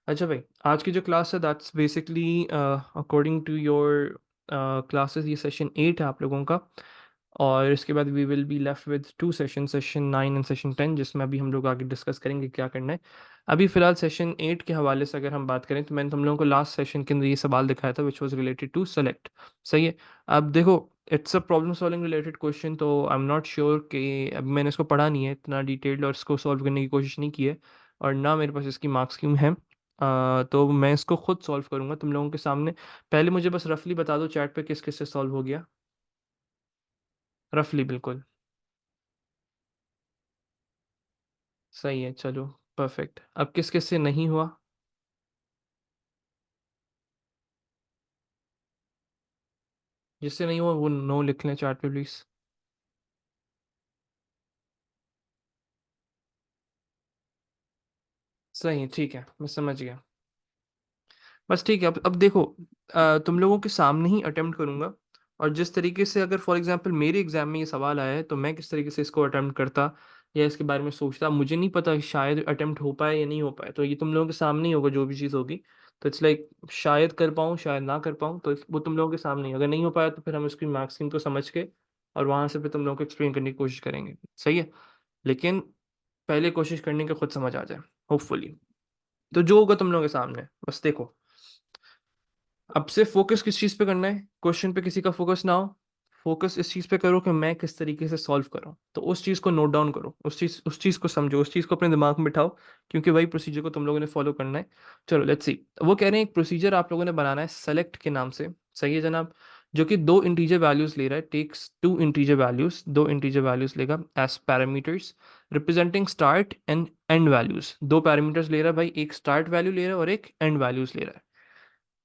अच्छा भाई, आज की जो क्लास है that's basically according to your classes, ये सेशन 8 है आप लोगों का। और इसके बाद we will be left with two session, session 9 and session 10, जिसमें अभी हम लोग आगे डिस्कस करेंगे क्या करना है। अभी फिलहाल सेशन 8 के हवाले से अगर हम बात करें तो मैंने तुम लोगों को लास्ट सेशन के अंदर ये सवाल दिखाया था which was related to select. सही है। अब देखो, it's a problem solving related question, तो आई एम नॉट श्योर कि अब मैंने इसको पढ़ा नहीं है इतना डिटेल्ड और इसको सॉल्व करने की कोशिश नहीं की है, और ना मेरे पास इसकी मार्क्स स्कीम है। तो मैं इसको खुद सॉल्व करूंगा तुम लोगों के सामने। पहले मुझे बस रफली बता दो चैट पे किस किस से सॉल्व हो गया। रफली बिल्कुल। सही है, चलो परफेक्ट। अब किस किस से नहीं हुआ? जिससे नहीं हुआ वो नो लिख लें चैट पे प्लीज। सही है, ठीक है, मैं समझ गया। बस ठीक है। अब देखो, तुम लोगों के सामने ही अटेम्प्ट करूंगा, और जिस तरीके से अगर फॉर एग्जांपल मेरे एग्जाम में ये सवाल आया है तो मैं किस तरीके से इसको अटेम्प्ट करता या इसके बारे में सोचता, मुझे नहीं पता कि शायद अटेम्प्ट हो पाए या नहीं हो पाए, तो ये तुम लोगों के सामने ही होगा जो भी चीज़ होगी। तो इट्स लाइक शायद कर पाऊँ शायद ना कर पाऊँ, तो वो तुम लोगों के सामने ही। अगर नहीं हो पाया तो फिर हम इसकी मैक्सिम को समझ के और वहां से फिर तुम लोगों को एक्सप्लेन करने की कोशिश करेंगे। सही है। लेकिन पहले कोशिश करने के खुद समझ आ जाए, होपफुली। तो जो होगा तुम लोगों के सामने, बस देखो। अब से फोकस किस चीज पे करना है? क्वेश्चन पे किसी का फोकस ना हो। फोकस इस चीज पे करो कि मैं किस तरीके से सॉल्व करूं, तो उस चीज को नोट डाउन करो, उस चीज को समझो, उस चीज को अपने दिमाग में बिठाओ, क्योंकि वही प्रोसीजर को तुम लोगों ने फॉलो करना है। चलो लेट्स सी। वो कह रहे हैं एक प्रोसीजर आप लोगों ने बनाना है सेलेक्ट के नाम से। सही है जनाब। जो कि दो इंटीजर वैल्यूज ले रहा है, टेक्स टू इंटीजर वैल्यूज, दो इंटीजर वैल्यूज लेगा as parameters, representing start and end values. दो पैरामीटर्स ले रहा है भाई, एक स्टार्ट वैल्यू ले रहा है और एक एंड वैल्यूज ले रहा है।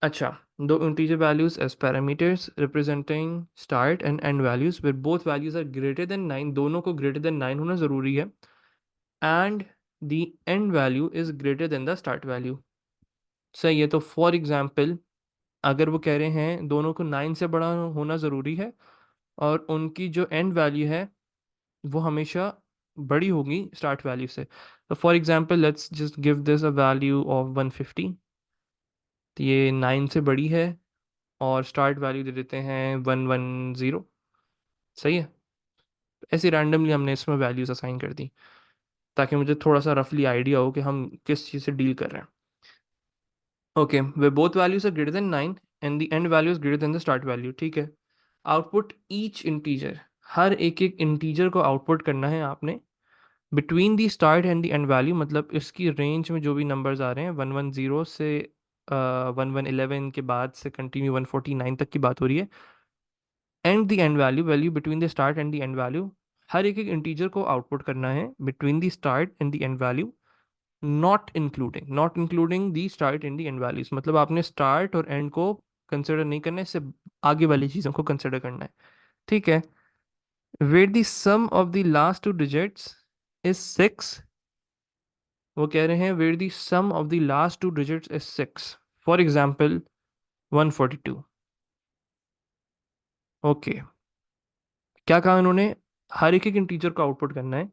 अच्छा। दो integer values as parameters representing start and end values where both values are greater than 9, दोनों को greater than 9 होना ज़रूरी है, and the end value is greater than the start value। सही है। तो फॉर एग्जाम्पल अगर वो कह रहे हैं दोनों को 9 से बड़ा होना ज़रूरी है और उनकी जो एंड वैल्यू है वो हमेशा बड़ी होगी स्टार्ट वैल्यू से, तो for example let's just give this a value of 150। तो ये 9 से बड़ी है और स्टार्ट वैल्यू दे देते हैं 110। सही है। ऐसे रैंडमली हमने इसमें वैल्यूज असाइन कर दी ताकि मुझे थोड़ा सा रफली आइडिया हो कि हम किस चीज़ से डील कर रहे हैं। ओके, वे both values are greater than 9 and the end value is greater than the start value. ठीक है। आउटपुट ईच इंटीजर, हर एक एक इंटीजर को आउटपुट करना है आपने between the start and the end value, मतलब इसकी रेंज में जो भी नंबर्स आ रहे हैं 110 से 1111 के बाद से कंटिन्यू 149 तक की बात हो रही है, and the end value, value between the start and the end value, हर एक एक इंटीजर को आउटपुट करना है between the start and the end value, not including the start and the end values. मतलब आपने स्टार्ट और एंड को कंसिडर नहीं करना है, इससे आगे वाली चीज़ों को कंसिडर करना है। ठीक है। Where the sum of the last two digits is 6। वो कह रहे हैं where the sum of the last two digits is 6, for example 142। Okay. क्या कहा इन्होंने? हर एक एक इंटीजर को आउटपुट करना है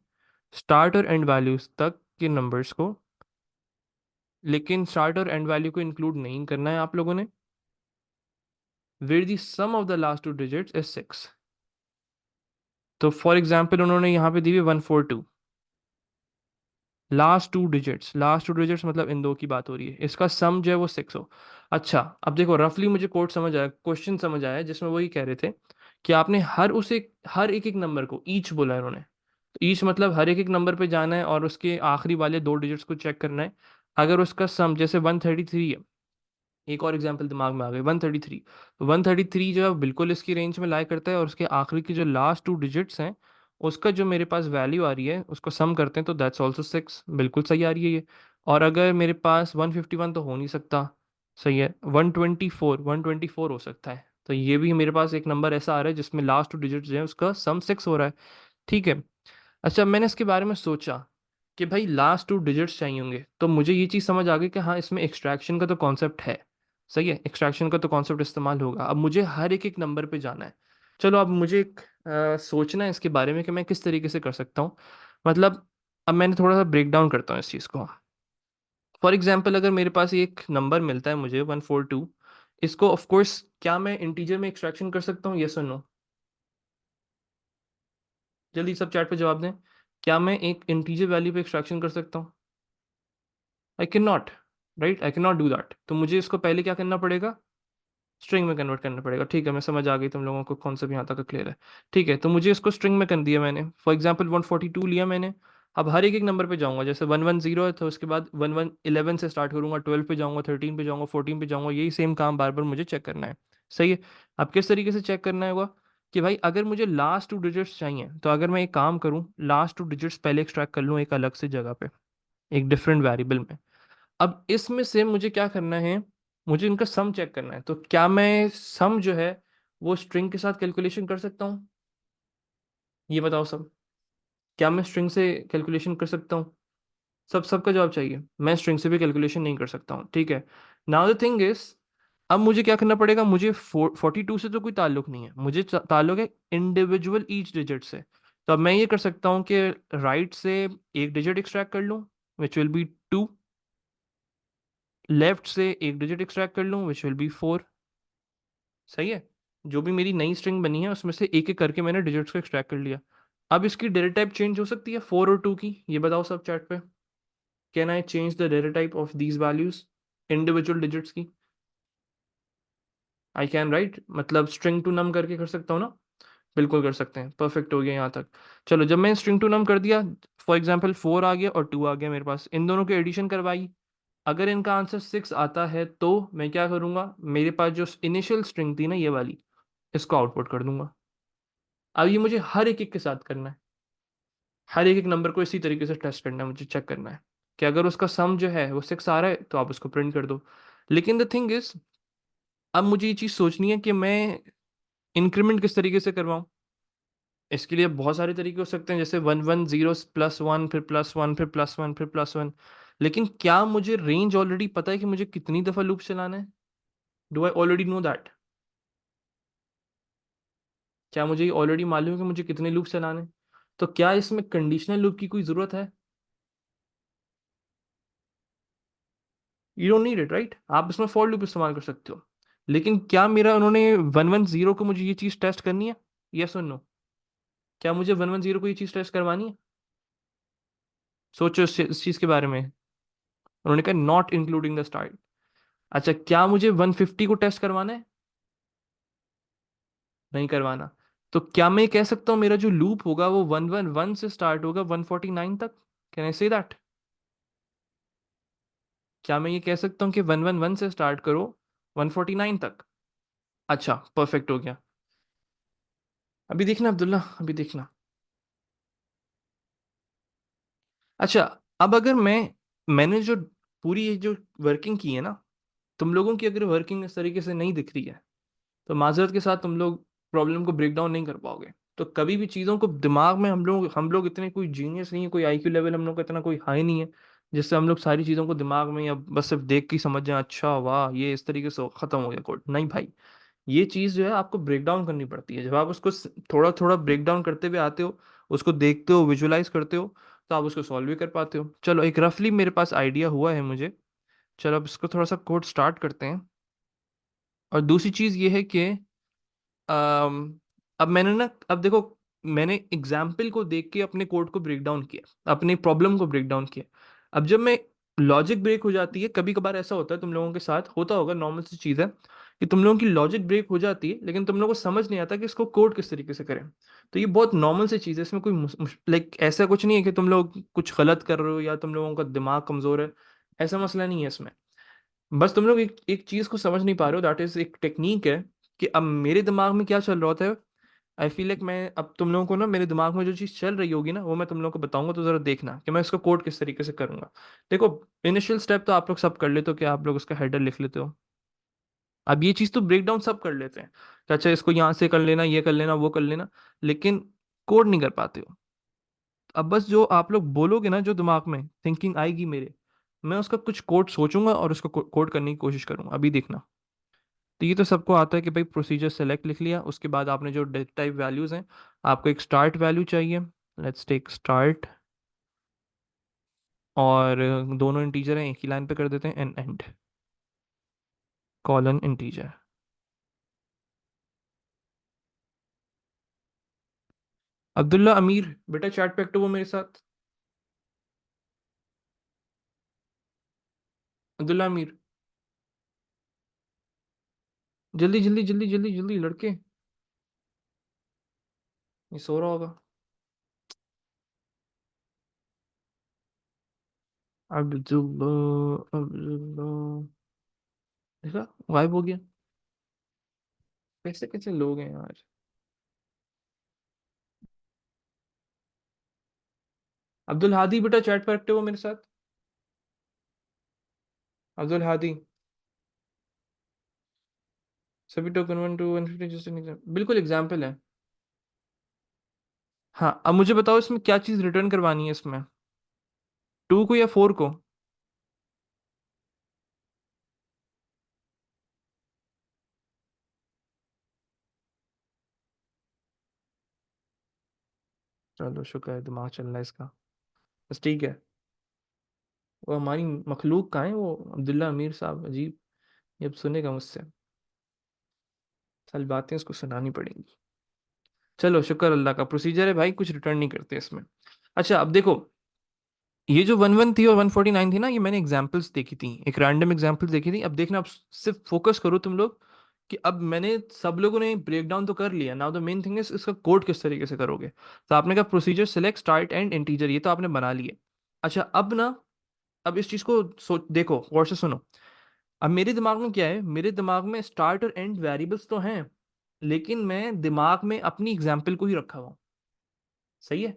स्टार्ट और एंड वैल्यूज तक के नंबर्स को, लेकिन स्टार्ट और एंड वैल्यू को इंक्लूड नहीं करना है आप लोगों ने। Where the sum of the last two digits is 6। तो फॉर एग्जाम्पल उन्होंने यहाँ पे दी हुई 142, लास्ट टू डिजिट्स मतलब इन दो की बात हो रही है, इसका सम जो है वो 6 हो। अच्छा, अब देखो रफली मुझे कोड समझ आया, क्वेश्चन समझ आया, जिसमें वही कह रहे थे कि आपने हर एक एक नंबर को ईच बोला है इन्होंने। तो ईच मतलब हर एक एक नंबर पे जाना है और उसके आखिरी वाले दो डिजिट्स को चेक करना है। अगर उसका सम जैसे 133 है, एक और एग्जांपल दिमाग में आ गई 133, तो 133 जो है बिल्कुल इसकी रेंज में लाई करता है, और उसके आखिरी की जो लास्ट टू डिजिट्स हैं उसका जो मेरे पास वैल्यू आ रही है उसको सम करते हैं तो दैट्स ऑल्सो 6, बिल्कुल सही आ रही है ये। और अगर मेरे पास 151 तो हो नहीं सकता। सही है। 124 हो सकता है, तो ये भी मेरे पास एक नंबर ऐसा आ रहा है जिसमें लास्ट टू डिजिट्स जो है उसका सम 6 हो रहा है। ठीक है। अच्छा, मैंने इसके बारे में सोचा कि भाई लास्ट टू डिजिट्स चाहिए होंगे, तो मुझे ये चीज़ समझ आ गई कि हाँ इसमें एक्सट्रैक्शन का तो कॉन्सेप्ट है। सही है, एक्सट्रैक्शन का तो कॉन्सेप्ट इस्तेमाल होगा। अब मुझे हर एक एक नंबर पे जाना है। चलो अब मुझे एक सोचना है इसके बारे में कि मैं किस तरीके से कर सकता हूँ। मतलब अब मैंने थोड़ा सा ब्रेक डाउन करता हूँ इस चीज़ को। फॉर एग्जाम्पल अगर मेरे पास एक नंबर मिलता है मुझे 142, इसको ऑफ कोर्स क्या मैं इंटीजर में एक्सट्रैक्शन कर सकता हूँ, यस और नो? जल्दी सब चैट पे जवाब दें। क्या मैं एक इंटीजर वैल्यू पे एक्सट्रैक्शन कर सकता हूँ? I can not, right, I can not do that. तो मुझे इसको पहले क्या करना पड़ेगा, स्ट्रिंग में कन्वर्ट करना पड़ेगा। ठीक है, मैं समझ आ गई तुम लोगों को, कॉन्सेप्ट यहाँ तक क्लियर है। ठीक है, तो मुझे इसको स्ट्रिंग में कर दिया मैंने। फॉर एग्जाम्पल 142 लिया मैंने। अब हर एक एक नंबर पे जाऊंगा, जैसे 110 है तो उसके बाद 11 से स्टार्ट करूंगा, 12 पे जाऊंगा, 13 पे जाऊंगा, 14 पे जाऊंगा, यही सेम काम बार बार मुझे चेक करना है। सही है। अब किस तरीके से चेक करना होगा कि भाई अगर मुझे लास्ट 2 डिजिट्स चाहिए, तो अगर मैं एक काम करूँ, लास्ट 2 डिजिट्स पहले एक्सट्रैक्ट कर लूँ एक अलग से जगह पे, एक डिफरेंट वेरिएबल में। अब इसमें से मुझे क्या करना है, मुझे इनका सम चेक करना है। तो क्या मैं सम जो है वो स्ट्रिंग के साथ कैलकुलेशन कर सकता हूँ? ये बताओ सब, क्या मैं स्ट्रिंग से कैलकुलेशन कर सकता हूँ? सबका जवाब चाहिए। मैं स्ट्रिंग से भी कैलकुलेशन नहीं कर सकता हूँ। ठीक है। नाउ द थिंग इज, अब मुझे क्या करना पड़ेगा, मुझे 42 से तो कोई ताल्लुक नहीं है, मुझे ताल्लुक है इंडिविजुअल ईच डिजिट से। तो अब मैं ये कर सकता हूँ कि राइट से एक डिजिट एक्सट्रैक्ट कर लूँ, विच विल बी 2। लेफ्ट से एक डिजिट एक्सट्रैक्ट कर लूँ, विच विल बी 4। सही है। जो भी मेरी नई स्ट्रिंग बनी है उसमें से एक एक करके मैंने डिजिट्स को एक्सट्रैक्ट कर लिया। अब इसकी डेटा टाइप चेंज हो सकती है 4 और 2 की, ये बताओ सब चैट पे। Can I change the data type of these values, individual digits की? आई कैन, राइट, मतलब स्ट्रिंग टू नम करके कर सकता हूँ ना? बिल्कुल कर सकते हैं, परफेक्ट हो गया यहाँ तक। चलो, जब मैं स्ट्रिंग टू नम कर दिया, फॉर एग्जाम्पल 4 आ गया और 2 आ गया मेरे पास, इन दोनों की एडिशन करवाई। अगर इनका आंसर 6 आता है तो मैं क्या करूंगा, मेरे पास जो इनिशियल स्ट्रिंग थी ना ये वाली, इसको आउटपुट कर दूंगा। अब ये मुझे हर एक एक के साथ करना है, हर एक एक नंबर को इसी तरीके से टेस्ट करना है, मुझे चेक करना है कि अगर उसका सम जो है वो 6 आ रहा है तो आप उसको प्रिंट कर दो। लेकिन द थिंग इज, अब मुझे ये चीज़ सोचनी है कि मैं इंक्रीमेंट किस तरीके से करवाऊँ। इसके लिए बहुत सारे तरीके हो सकते हैं, जैसे 110 +1, फिर +1, फिर +1, फिर +1। लेकिन क्या मुझे रेंज ऑलरेडी पता है कि मुझे कितनी दफ़ा लूप चलाना है? Do I already know that? क्या मुझे ऑलरेडी मालूम है कि मुझे कितने लूप चलाने हैं? तो क्या इसमें कंडीशनल लूप की कोई ज़रूरत है? You don't need it, right. आप इसमें फॉर लूप इस्तेमाल कर सकते हो। लेकिन क्या मेरा उन्होंने 110 को मुझे ये चीज़ टेस्ट करनी है, यस और नो? क्या मुझे 110 को ये चीज़ टेस्ट करवानी है? सोचो इस चीज़ के बारे में। उन्होंने कहा नॉट इंक्लूडिंग द स्टार्ट। अच्छा, क्या मुझे 150 को टेस्ट करवाना है? नहीं करवाना। तो क्या मैं कह सकता हूँ मेरा जो लूप होगा वो 111 से स्टार्ट होगा 149 तक? Can I say that? क्या मैं ये कह सकता हूँ कि 111 से स्टार्ट करो 149 तक? अच्छा, परफेक्ट हो गया। अभी देखना अब्दुल्ला, अभी देखना। अच्छा, अब अगर मैंने जो पूरी ये जो वर्किंग की है ना, तुम लोगों की अगर वर्किंग इस तरीके से नहीं दिख रही है, तो माजरत के साथ तुम लोग प्रॉब्लम को ब्रेक डाउन नहीं कर पाओगे। तो कभी भी चीज़ों को दिमाग में, हम लोग इतने कोई जीनियस नहीं है, कोई आईक्यू लेवल हम लोग का इतना कोई हाई नहीं है जिससे हम लोग सारी चीज़ों को दिमाग में या बस सिर्फ देख के ही समझ जाएं, अच्छा वाह ये इस तरीके से ख़त्म हो गया कोड। नहीं भाई, ये चीज़ जो है आपको ब्रेक डाउन करनी पड़ती है। जब आप उसको थोड़ा थोड़ा ब्रेक डाउन करते हुए आते हो, उसको देखते हो, विजुलाइज करते हो, तो आप उसको सॉल्व भी कर पाते हो। चलो, एक रफली मेरे पास आइडिया हुआ है मुझे। चलो अब इसको थोड़ा सा कोड स्टार्ट करते हैं। और दूसरी चीज़ ये है कि अब मैंने ना, अब देखो, मैंने एग्जाम्पल को देख के अपने कोड को ब्रेक डाउन किया, अपनी प्रॉब्लम को ब्रेक डाउन किया। अब जब मैं लॉजिक ब्रेक हो जाती है, कभी कभार ऐसा होता है, तुम लोगों के साथ होता होगा, नॉर्मल सी चीज़ है कि तुम लोगों की लॉजिक ब्रेक हो जाती है लेकिन तुम लोगों को समझ नहीं आता कि इसको कोड किस तरीके से करें। तो ये बहुत नॉर्मल सी चीज़ है, इसमें कोई लाइक ऐसा कुछ नहीं है कि तुम लोग कुछ गलत कर रहे हो या तुम लोगों का दिमाग कमज़ोर है। ऐसा मसला नहीं है इसमें। बस तुम लोग एक चीज़ को समझ नहीं पा रहे हो, दैट इज़ एक टेक्निक है कि अब मेरे दिमाग में क्या चल रहा होता है। आई फील लाइक मैं अब तुम लोगों को ना, मेरे दिमाग में जो चीज़ चल रही होगी ना वो मैं तुम लोगों को बताऊंगा, तो ज़रा देखना कि मैं इसका कोड किस तरीके से करूंगा। देखो, इनिशियल स्टेप तो आप लोग सब कर लेते हो कि आप लोग उसका हेडर लिख लेते हो। अब ये चीज़ तो ब्रेक डाउन सब कर लेते हैं कि अच्छा इसको यहाँ से कर लेना, ये कर लेना, वो कर लेना, लेकिन कोड नहीं कर पाते हो। अब बस जो आप लोग बोलोगे ना, जो दिमाग में थिंकिंग आएगी मेरे, मैं उसका कुछ कोड सोचूंगा और उसको कोड करने की कोशिश करूंगा। अभी देखना। तो ये तो सबको आता है कि भाई प्रोसीजर सेलेक्ट लिख लिया, उसके बाद आपने जो डेट टाइप वैल्यूज हैं, आपको एक स्टार्ट वैल्यू चाहिए। Let's take start. और दोनों इंटीजर हैं, एक ही लाइन पे कर देते हैं, n and colon integer. Abdullah Amir, बेटा चैट पे एक्टिव हो मेरे साथ। अब्दुल्ला अमीर, जल्दी जल्दी जल्दी जल्दी जल्दी लड़के, ये सो रहा होगा। अब्दुल्ला, अब्दुल्ला, देखा गायब हो गया। कैसे कैसे लोग हैं यार। अब्दुल हादी, बेटा चैट पर एक्टिव हो मेरे साथ। अब्दुल हादी, सभी टोकन 1 to 150 जैसे बिल्कुल एग्जाम्पल है। हाँ, अब मुझे बताओ इसमें क्या चीज रिटर्न करवानी है इसमें, 2 को या 4 को। चलो शुक्र है दिमाग चल रहा है इसका। बस ठीक है। वो हमारी मखलूक कहाँ है वो अब्दुल्ला अमीर साहब, अजीब। ये अब सुनेगा मुझसे, सारी बातें उसको सुनानी पड़ेंगी। चलो शुक्र अल्लाह का, प्रोसीजर है भाई, कुछ रिटर्न नहीं करते इसमें। अच्छा अब देखो, ये जो 11 थी और 149 थी ना, ये मैंने एग्जांपल्स देखी थी, एक रैंडम एग्जांपल्स देखी थी। अब देखना, अब सिर्फ फोकस करो तुम लोग कि अब मैंने सब लोगों ने ब्रेक डाउन तो कर लिया, now the main thing is इसका कोड किस तरीके से करोगे। तो आपने कहा procedure select start and integer, ये तो आपने बना लिए। अच्छा अब ना, अब इस चीज को सोच देखो, गौर से सुनो। अब मेरे दिमाग में क्या है, मेरे दिमाग में स्टार्ट और एंड वेरिएबल्स तो हैं, लेकिन मैं दिमाग में अपनी एग्जाम्पल को ही रखा हुआ हूं। सही है।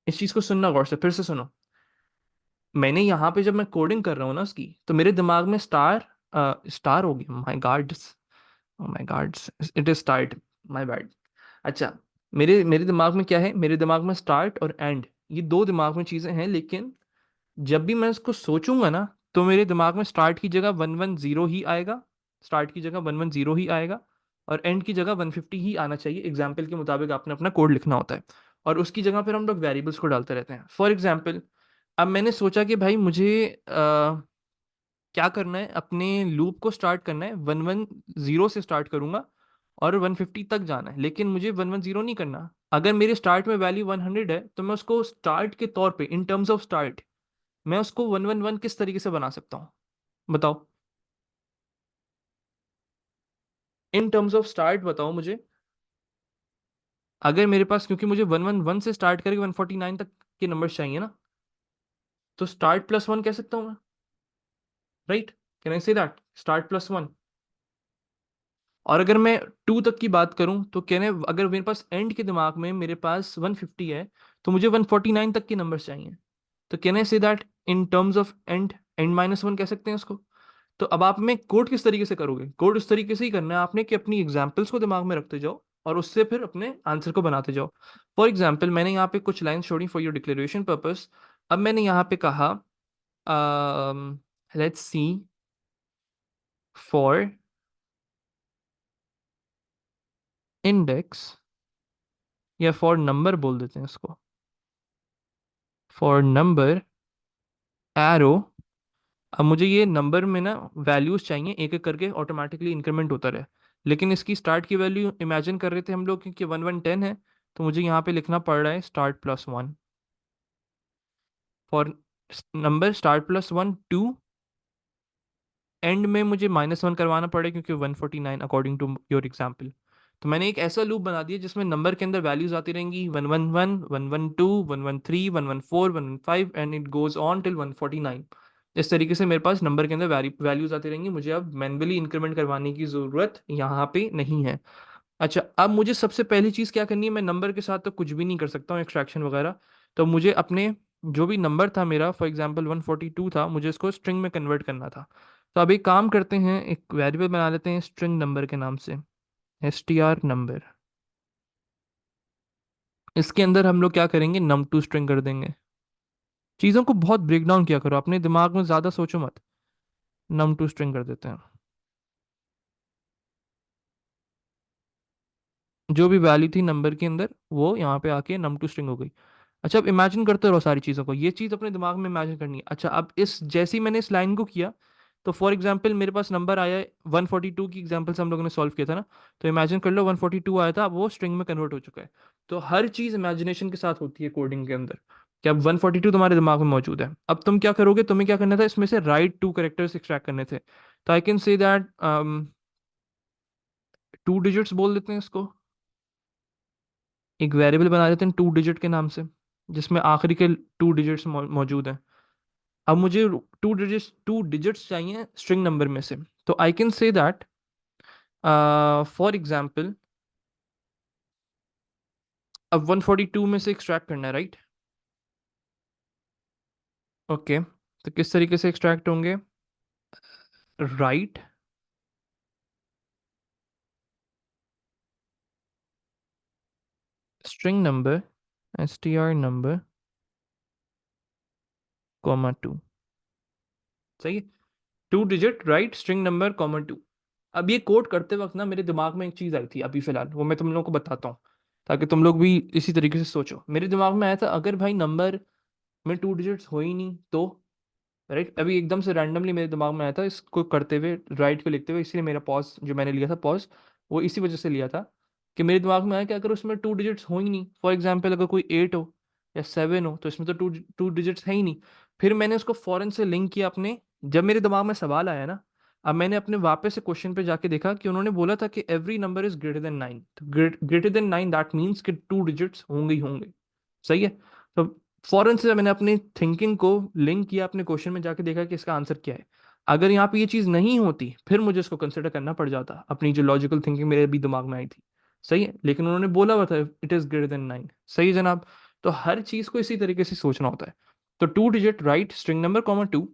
इस चीज को सुनना गौर से, फिर से सुनो। मैंने यहाँ पे जब मैं कोडिंग कर रहा हूँ ना उसकी, तो मेरे दिमाग में स्टार हो गया, my God's, my God's, it is start, my bad. अच्छा, मेरे मेरे दिमाग में क्या है, मेरे दिमाग में स्टार्ट और एंड, ये दो दिमाग में चीजें हैं, लेकिन जब भी मैं इसको सोचूंगा ना, तो मेरे दिमाग में स्टार्ट की जगह 110 ही आएगा, स्टार्ट की जगह 110 ही आएगा, और एंड की जगह 150 ही आना चाहिए। एग्जाम्पल के मुताबिक आपने अपना कोड लिखना होता है, और उसकी जगह फिर हम लोग वेरिएबल्स को डालते रहते हैं। फॉर एग्जाम्पल, अब मैंने सोचा कि भाई मुझे क्या करना है, अपने लूप को स्टार्ट करना है, 110 से स्टार्ट करूंगा और 150 तक जाना है, लेकिन मुझे 110 नहीं करना। अगर मेरे स्टार्ट में वैल्यू 100 है, तो मैं उसको स्टार्ट के तौर पे, इन टर्म्स ऑफ स्टार्ट, मैं उसको 111 किस तरीके से बना सकता हूँ, बताओ। इन टर्म्स ऑफ स्टार्ट बताओ मुझे। अगर मेरे पास, क्योंकि मुझे 111 से स्टार्ट करके 149 तक के नंबर चाहिए ना, तो स्टार्ट प्लस वन कह सकता हूँ मैं, right. Can I say that start plus one. और अगर मैं 2 तक की बात करूं, तो कहने, अगर मेरे पास एंड के दिमाग में मेरे पास 150 है, तो मुझे 149 तक के नंबर चाहिए। तो can I say that in terms of and, and minus one कह सकते हैं उसको। तो अब आप में कोड किस तरीके से करोगे, कोड उस तरीके से ही करना है आपने कि अपनी एग्जाम्पल्स को दिमाग में रखते जाओ, और उससे फिर अपने आंसर को बनाते जाओ। फॉर एग्जाम्पल, मैंने यहाँ पे कुछ लाइन छोड़ी फॉर योर डिक्लेरेशन पर्पस। अब मैंने यहाँ पे कहा, लेट्स सी, फॉर इंडेक्स, या फॉर नंबर बोल देते हैं इसको, फॉर नंबर एरो। अब मुझे ये नंबर में ना वैल्यूज चाहिए, एक एक करके ऑटोमेटिकली इंक्रीमेंट होता रहे। लेकिन इसकी स्टार्ट की वैल्यू इमेजिन कर रहे थे हम लोग, क्योंकि 110 है, तो मुझे यहाँ पे लिखना पड़ रहा है start plus one, for number start plus one two, and में मुझे -1 करवाना पड़े क्योंकि 149 अकॉर्डिंग टू योर एग्जाम्पल। तो मैंने एक ऐसा लूप बना दिया जिसमें नंबर के अंदर वैल्यूज आती रहेंगी, 111, 112, 113, 114, 115, and it goes on till 149। इस तरीके से मेरे पास नंबर के अंदर वैल्यूज आती रहेंगी, मुझे अब मैन्युअली इंक्रीमेंट करवाने की जरूरत यहाँ पे नहीं है। अच्छा, अब मुझे सबसे पहली चीज़ क्या करनी है, मैं नंबर के साथ तो कुछ भी नहीं कर सकता हूँ एक्सट्रैक्शन वगैरह। तो मुझे अपने जो भी नंबर था मेरा, फॉर एग्जांपल 142 था, मुझे इसको स्ट्रिंग में कन्वर्ट करना था। तो अब एक काम करते हैं, एक वेरिएबल बना लेते हैं स्ट्रिंग नंबर के नाम से, str नंबर। इसके अंदर हम लोग क्या करेंगे, num2 स्ट्रिंग कर देंगे। चीज़ों को बहुत ब्रेक डाउन किया करो, अपने दिमाग में ज़्यादा सोचो मत। num2 स्ट्रिंग कर देते हैं, जो भी वैल्यू थी नंबर के अंदर वो यहाँ पे आके num2 स्ट्रिंग हो गई। अच्छा, अब इमेजिन करते रहो सारी चीज़ों को, ये चीज़ अपने दिमाग में इमेजिन करनी है। अच्छा, अब इस जैसे ही मैंने इस लाइन को किया, तो फॉर एग्जाम्पल मेरे पास नंबर आया है 142 की एग्जाम्पल से हम लोगों ने सॉल्व किया था ना। तो इमेजिन कर लो 142 आया था, अब वो स्ट्रिंग में कन्वर्ट हो चुका है। तो हर चीज़ इमेजिनेशन के साथ होती है कोडिंग के अंदर, कि अब 142 तुम्हारे दिमाग में मौजूद है। अब तुम क्या करोगे, तुम्हें क्या करना था, इसमें से राइट टू करेक्टर्स एक्सट्रैक्ट करने थे। तो I can say that 2 digits बोल देते हैं इसको, एक वेरिएबल बना देते हैं 2 डिजिट के नाम से, जिसमें आखिरी के 2 डिजिट्स मौजूद हैं। अब मुझे 2 डिजिट्स चाहिए स्ट्रिंग नंबर में से। तो I can say that for example, अब 142 में से एक्सट्रैक्ट करना है, राइट? ओके, तो किस तरीके से एक्सट्रैक्ट होंगे? Right string number, str number, (2). सही है, 2 डिजिट राइट स्ट्रिंग नंबर (2). अब ये कोड करते वक्त ना मेरे दिमाग में एक चीज़ आई थी अभी फिलहाल, वो मैं तुम लोगों को बताता हूँ, ताकि तुम लोग भी इसी तरीके से सोचो। मेरे दिमाग में आया था, अगर भाई नंबर में 2 डिजिट्स हो ही नहीं तो, राइट? अभी एकदम से रैंडमली मेरे दिमाग में आया था इसको करते हुए, राइट को लिखते हुए, इसलिए मेरा पॉज जो मैंने लिया था, पॉज वो इसी वजह से लिया था कि मेरे दिमाग में आया कि अगर उसमें 2 डिजिट्स हो ही नहीं, फॉर एग्जाम्पल अगर कोई 8 हो या 7 हो, तो इसमें तो टू डिजिट्स है ही नहीं। फिर मैंने उसको फौरन से लिंक किया अपने, जब मेरे दिमाग में सवाल आया ना, अब मैंने अपने वापस से क्वेश्चन पे जाके देखा कि उन्होंने बोला था कि every number is greater than 9, तो ग्रेटर देन 9 दैट मीन्स कि 2 डिजिट्स होंगे ही होंगे। सही है। तो फौरन से मैंने अपनी थिंकिंग को लिंक किया अपने क्वेश्चन में, जाके देखा कि इसका आंसर क्या है। अगर यहाँ पे ये चीज़ नहीं होती, फिर मुझे इसको कंसिडर करना पड़ जाता, अपनी जो लॉजिकल थिंकिंग मेरे भी दिमाग में आई थी। सही है, लेकिन उन्होंने बोला हुआ था इट इज़ ग्रेटर देन 9। सही है जनाब। तो हर चीज़ को इसी तरीके से सोचना होता है। तो 2 डिजिट राइट स्ट्रिंग नंबर (2),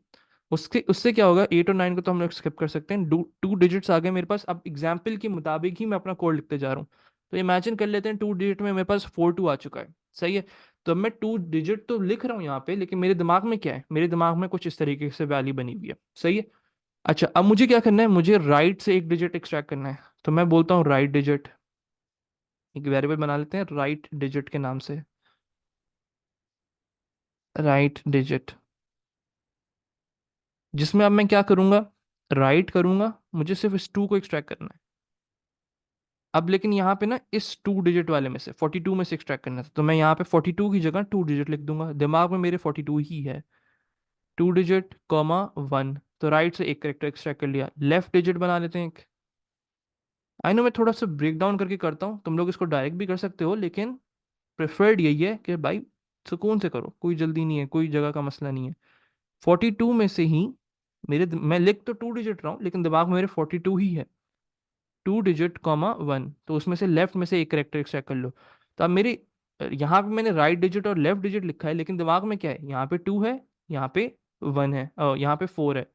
उसके उससे क्या होगा, 8 और 9 को तो हम लोग स्किप कर सकते हैं। 2 डिजिट्स आ गए मेरे पास। अब एग्जाम्पल के मुताबिक ही मैं अपना कोड लिखते जा रहा हूँ। तो इमेजिन कर लेते हैं 2 डिजिट में मेरे पास 42 आ चुका है। सही है। तो मैं 2 डिजिट तो लिख रहा हूँ यहाँ पे, लेकिन मेरे दिमाग में क्या है, मेरे दिमाग में कुछ इस तरीके से वैल्यू बनी हुई है। सही है। अच्छा, अब मुझे क्या करना है, मुझे राइट से एक डिजिट एक्सट्रैक्ट करना है। तो मैं बोलता हूँ राइट डिजिट, एक वेरिएबल बना लेते हैं राइट डिजिट के नाम से, राइट डिजिट, जिसमें अब मैं क्या करूँगा, राइट करूँगा, मुझे सिर्फ इस 2 को एक्सट्रैक्ट करना है। अब लेकिन यहाँ पे ना इस 2 डिजिट वाले में से 42 में से एक्सट्रैक्ट करना था, तो मैं यहाँ पे 42 की जगह 2 डिजिट लिख दूंगा, दिमाग में मेरे 42 ही है। 2 डिजिट, 1। तो राइट से एक करेक्टर एक्सट्रैक्ट कर लिया, लेफ्ट डिजिट बना लेते हैं एक। आई नो मैं थोड़ा सा ब्रेक डाउन करके करता हूँ, तुम लोग इसको डायरेक्ट भी कर सकते हो, लेकिन प्रेफर्ड यही है कि भाई सुकून से करो, कोई जल्दी नहीं है, कोई जगह का मसला नहीं है। 42 में से ही मैं लिख तो 2 डिजिट रहा हूँ, लेकिन दिमाग में मेरे 42 ही है। 2 डिजिट, 1। तो उसमें से लेफ्ट में से एक करेक्टर एक्सट्रैक्ट कर लो। तो अब मेरे यहाँ पे मैंने राइट डिजिट और लेफ्ट डिजिट लिखा है, लेकिन दिमाग में क्या है, यहाँ पे 2 है, यहाँ पे 1 है, यहाँ पे 4 है।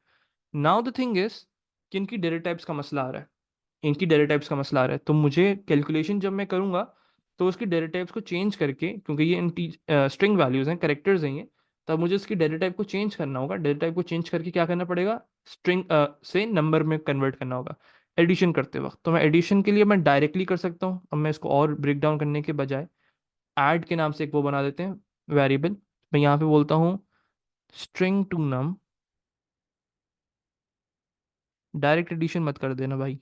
नाउ द थिंग इज कि इनकी डेटा टाइप्स का मसला आ रहा है, इनकी डेटा टाइप्स का मसला आ रहा है। तो मुझे कैलकुलेशन जब मैं करूंगा, तो उसकी डेटा टाइप्स को चेंज करके, क्योंकि ये स्ट्रिंग वैल्यूज हैं, करेक्टर्स हैं ये, तब मुझे इसकी डेटा टाइप को चेंज करना होगा। डेटा टाइप को चेंज करके क्या करना पड़ेगा, स्ट्रिंग से नंबर में कन्वर्ट करना होगा एडिशन करते वक्त। तो मैं एडिशन के लिए मैं डायरेक्टली कर सकता हूँ, अब मैं इसको और ब्रेक डाउन करने के बजाय ऐड के नाम से एक वो बना देते हैं वेरिएबल। मैं यहाँ पे बोलता हूँ string to num, direct addition मत कर देना भाई।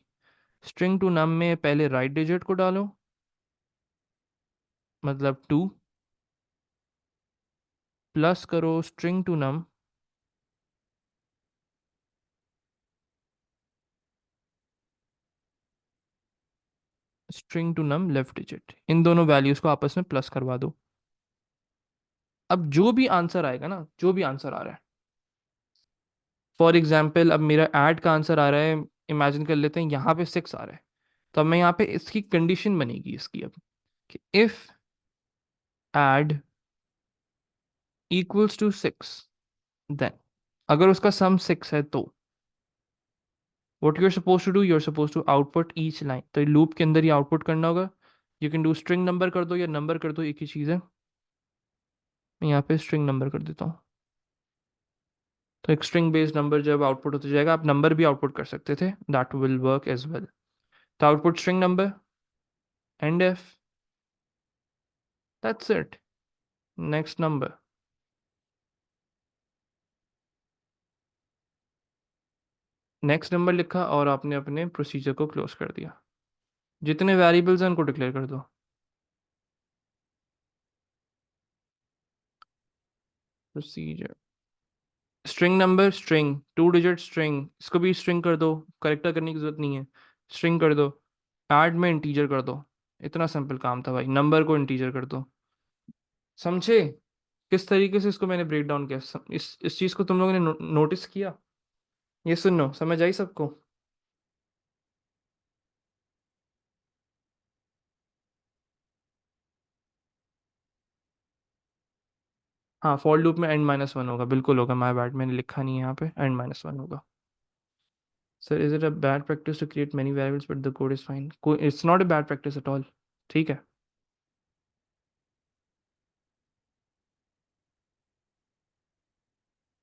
स्ट्रिंग टू नम में पहले राइट डिजिट को डालो, मतलब 2, प्लस करो string to num, string to num left digit, इन दोनों वैल्यूज को आपस में प्लस करवा दो। अब जो भी आंसर आएगा ना, जो भी आंसर आ रहा है, फॉर एग्जाम्पल अब मेरा ऐड का आंसर आ रहा है, इमेजिन कर लेते हैं यहाँ पे 6 आ रहा है। तो अब मैं यहाँ पे इसकी कंडीशन बनेगी इसकी अब, कि if add equals to 6, then अगर उसका सम 6 है तो what you are suppose to do, you are suppose to output each line. तो लूप के अंदर ही आउटपुट करना होगा। You can do string number कर दो या नंबर कर दो, एक ही चीज़ है। मैं यहाँ पे स्ट्रिंग नंबर कर देता हूँ। तो एक स्ट्रिंग बेस्ड नंबर जब आउटपुट होता जाएगा, आप नंबर भी आउटपुट कर सकते थे, that will work as well. तो output string number, and F, that's it. Next number. Next number लिखा और आपने अपने प्रोसीजर को क्लोज कर दिया। जितने वेरिएबल्स हैं उनको डिक्लेयर कर दो। Procedure string number, string 2 digit string, इसको भी स्ट्रिंग कर दो, करेक्टर करने की जरूरत नहीं है, स्ट्रिंग कर दो। ऐड में इंटीजर कर दो। इतना सिंपल काम था भाई, नंबर को इंटीजर कर दो। समझे किस तरीके से इसको मैंने ब्रेक डाउन किया? इस चीज को तुम लोगों ने नोटिस किया? ये सुनो, समझ आई सबको? हाँ, फॉर लूप में n-1 होगा, बिल्कुल होगा, माय बैड, मैंने लिखा नहीं है यहाँ पे, n-1 होगा। Sir is it a bad practice to create many variables but the code is fine? It's not a bad practice at all. ठीक है।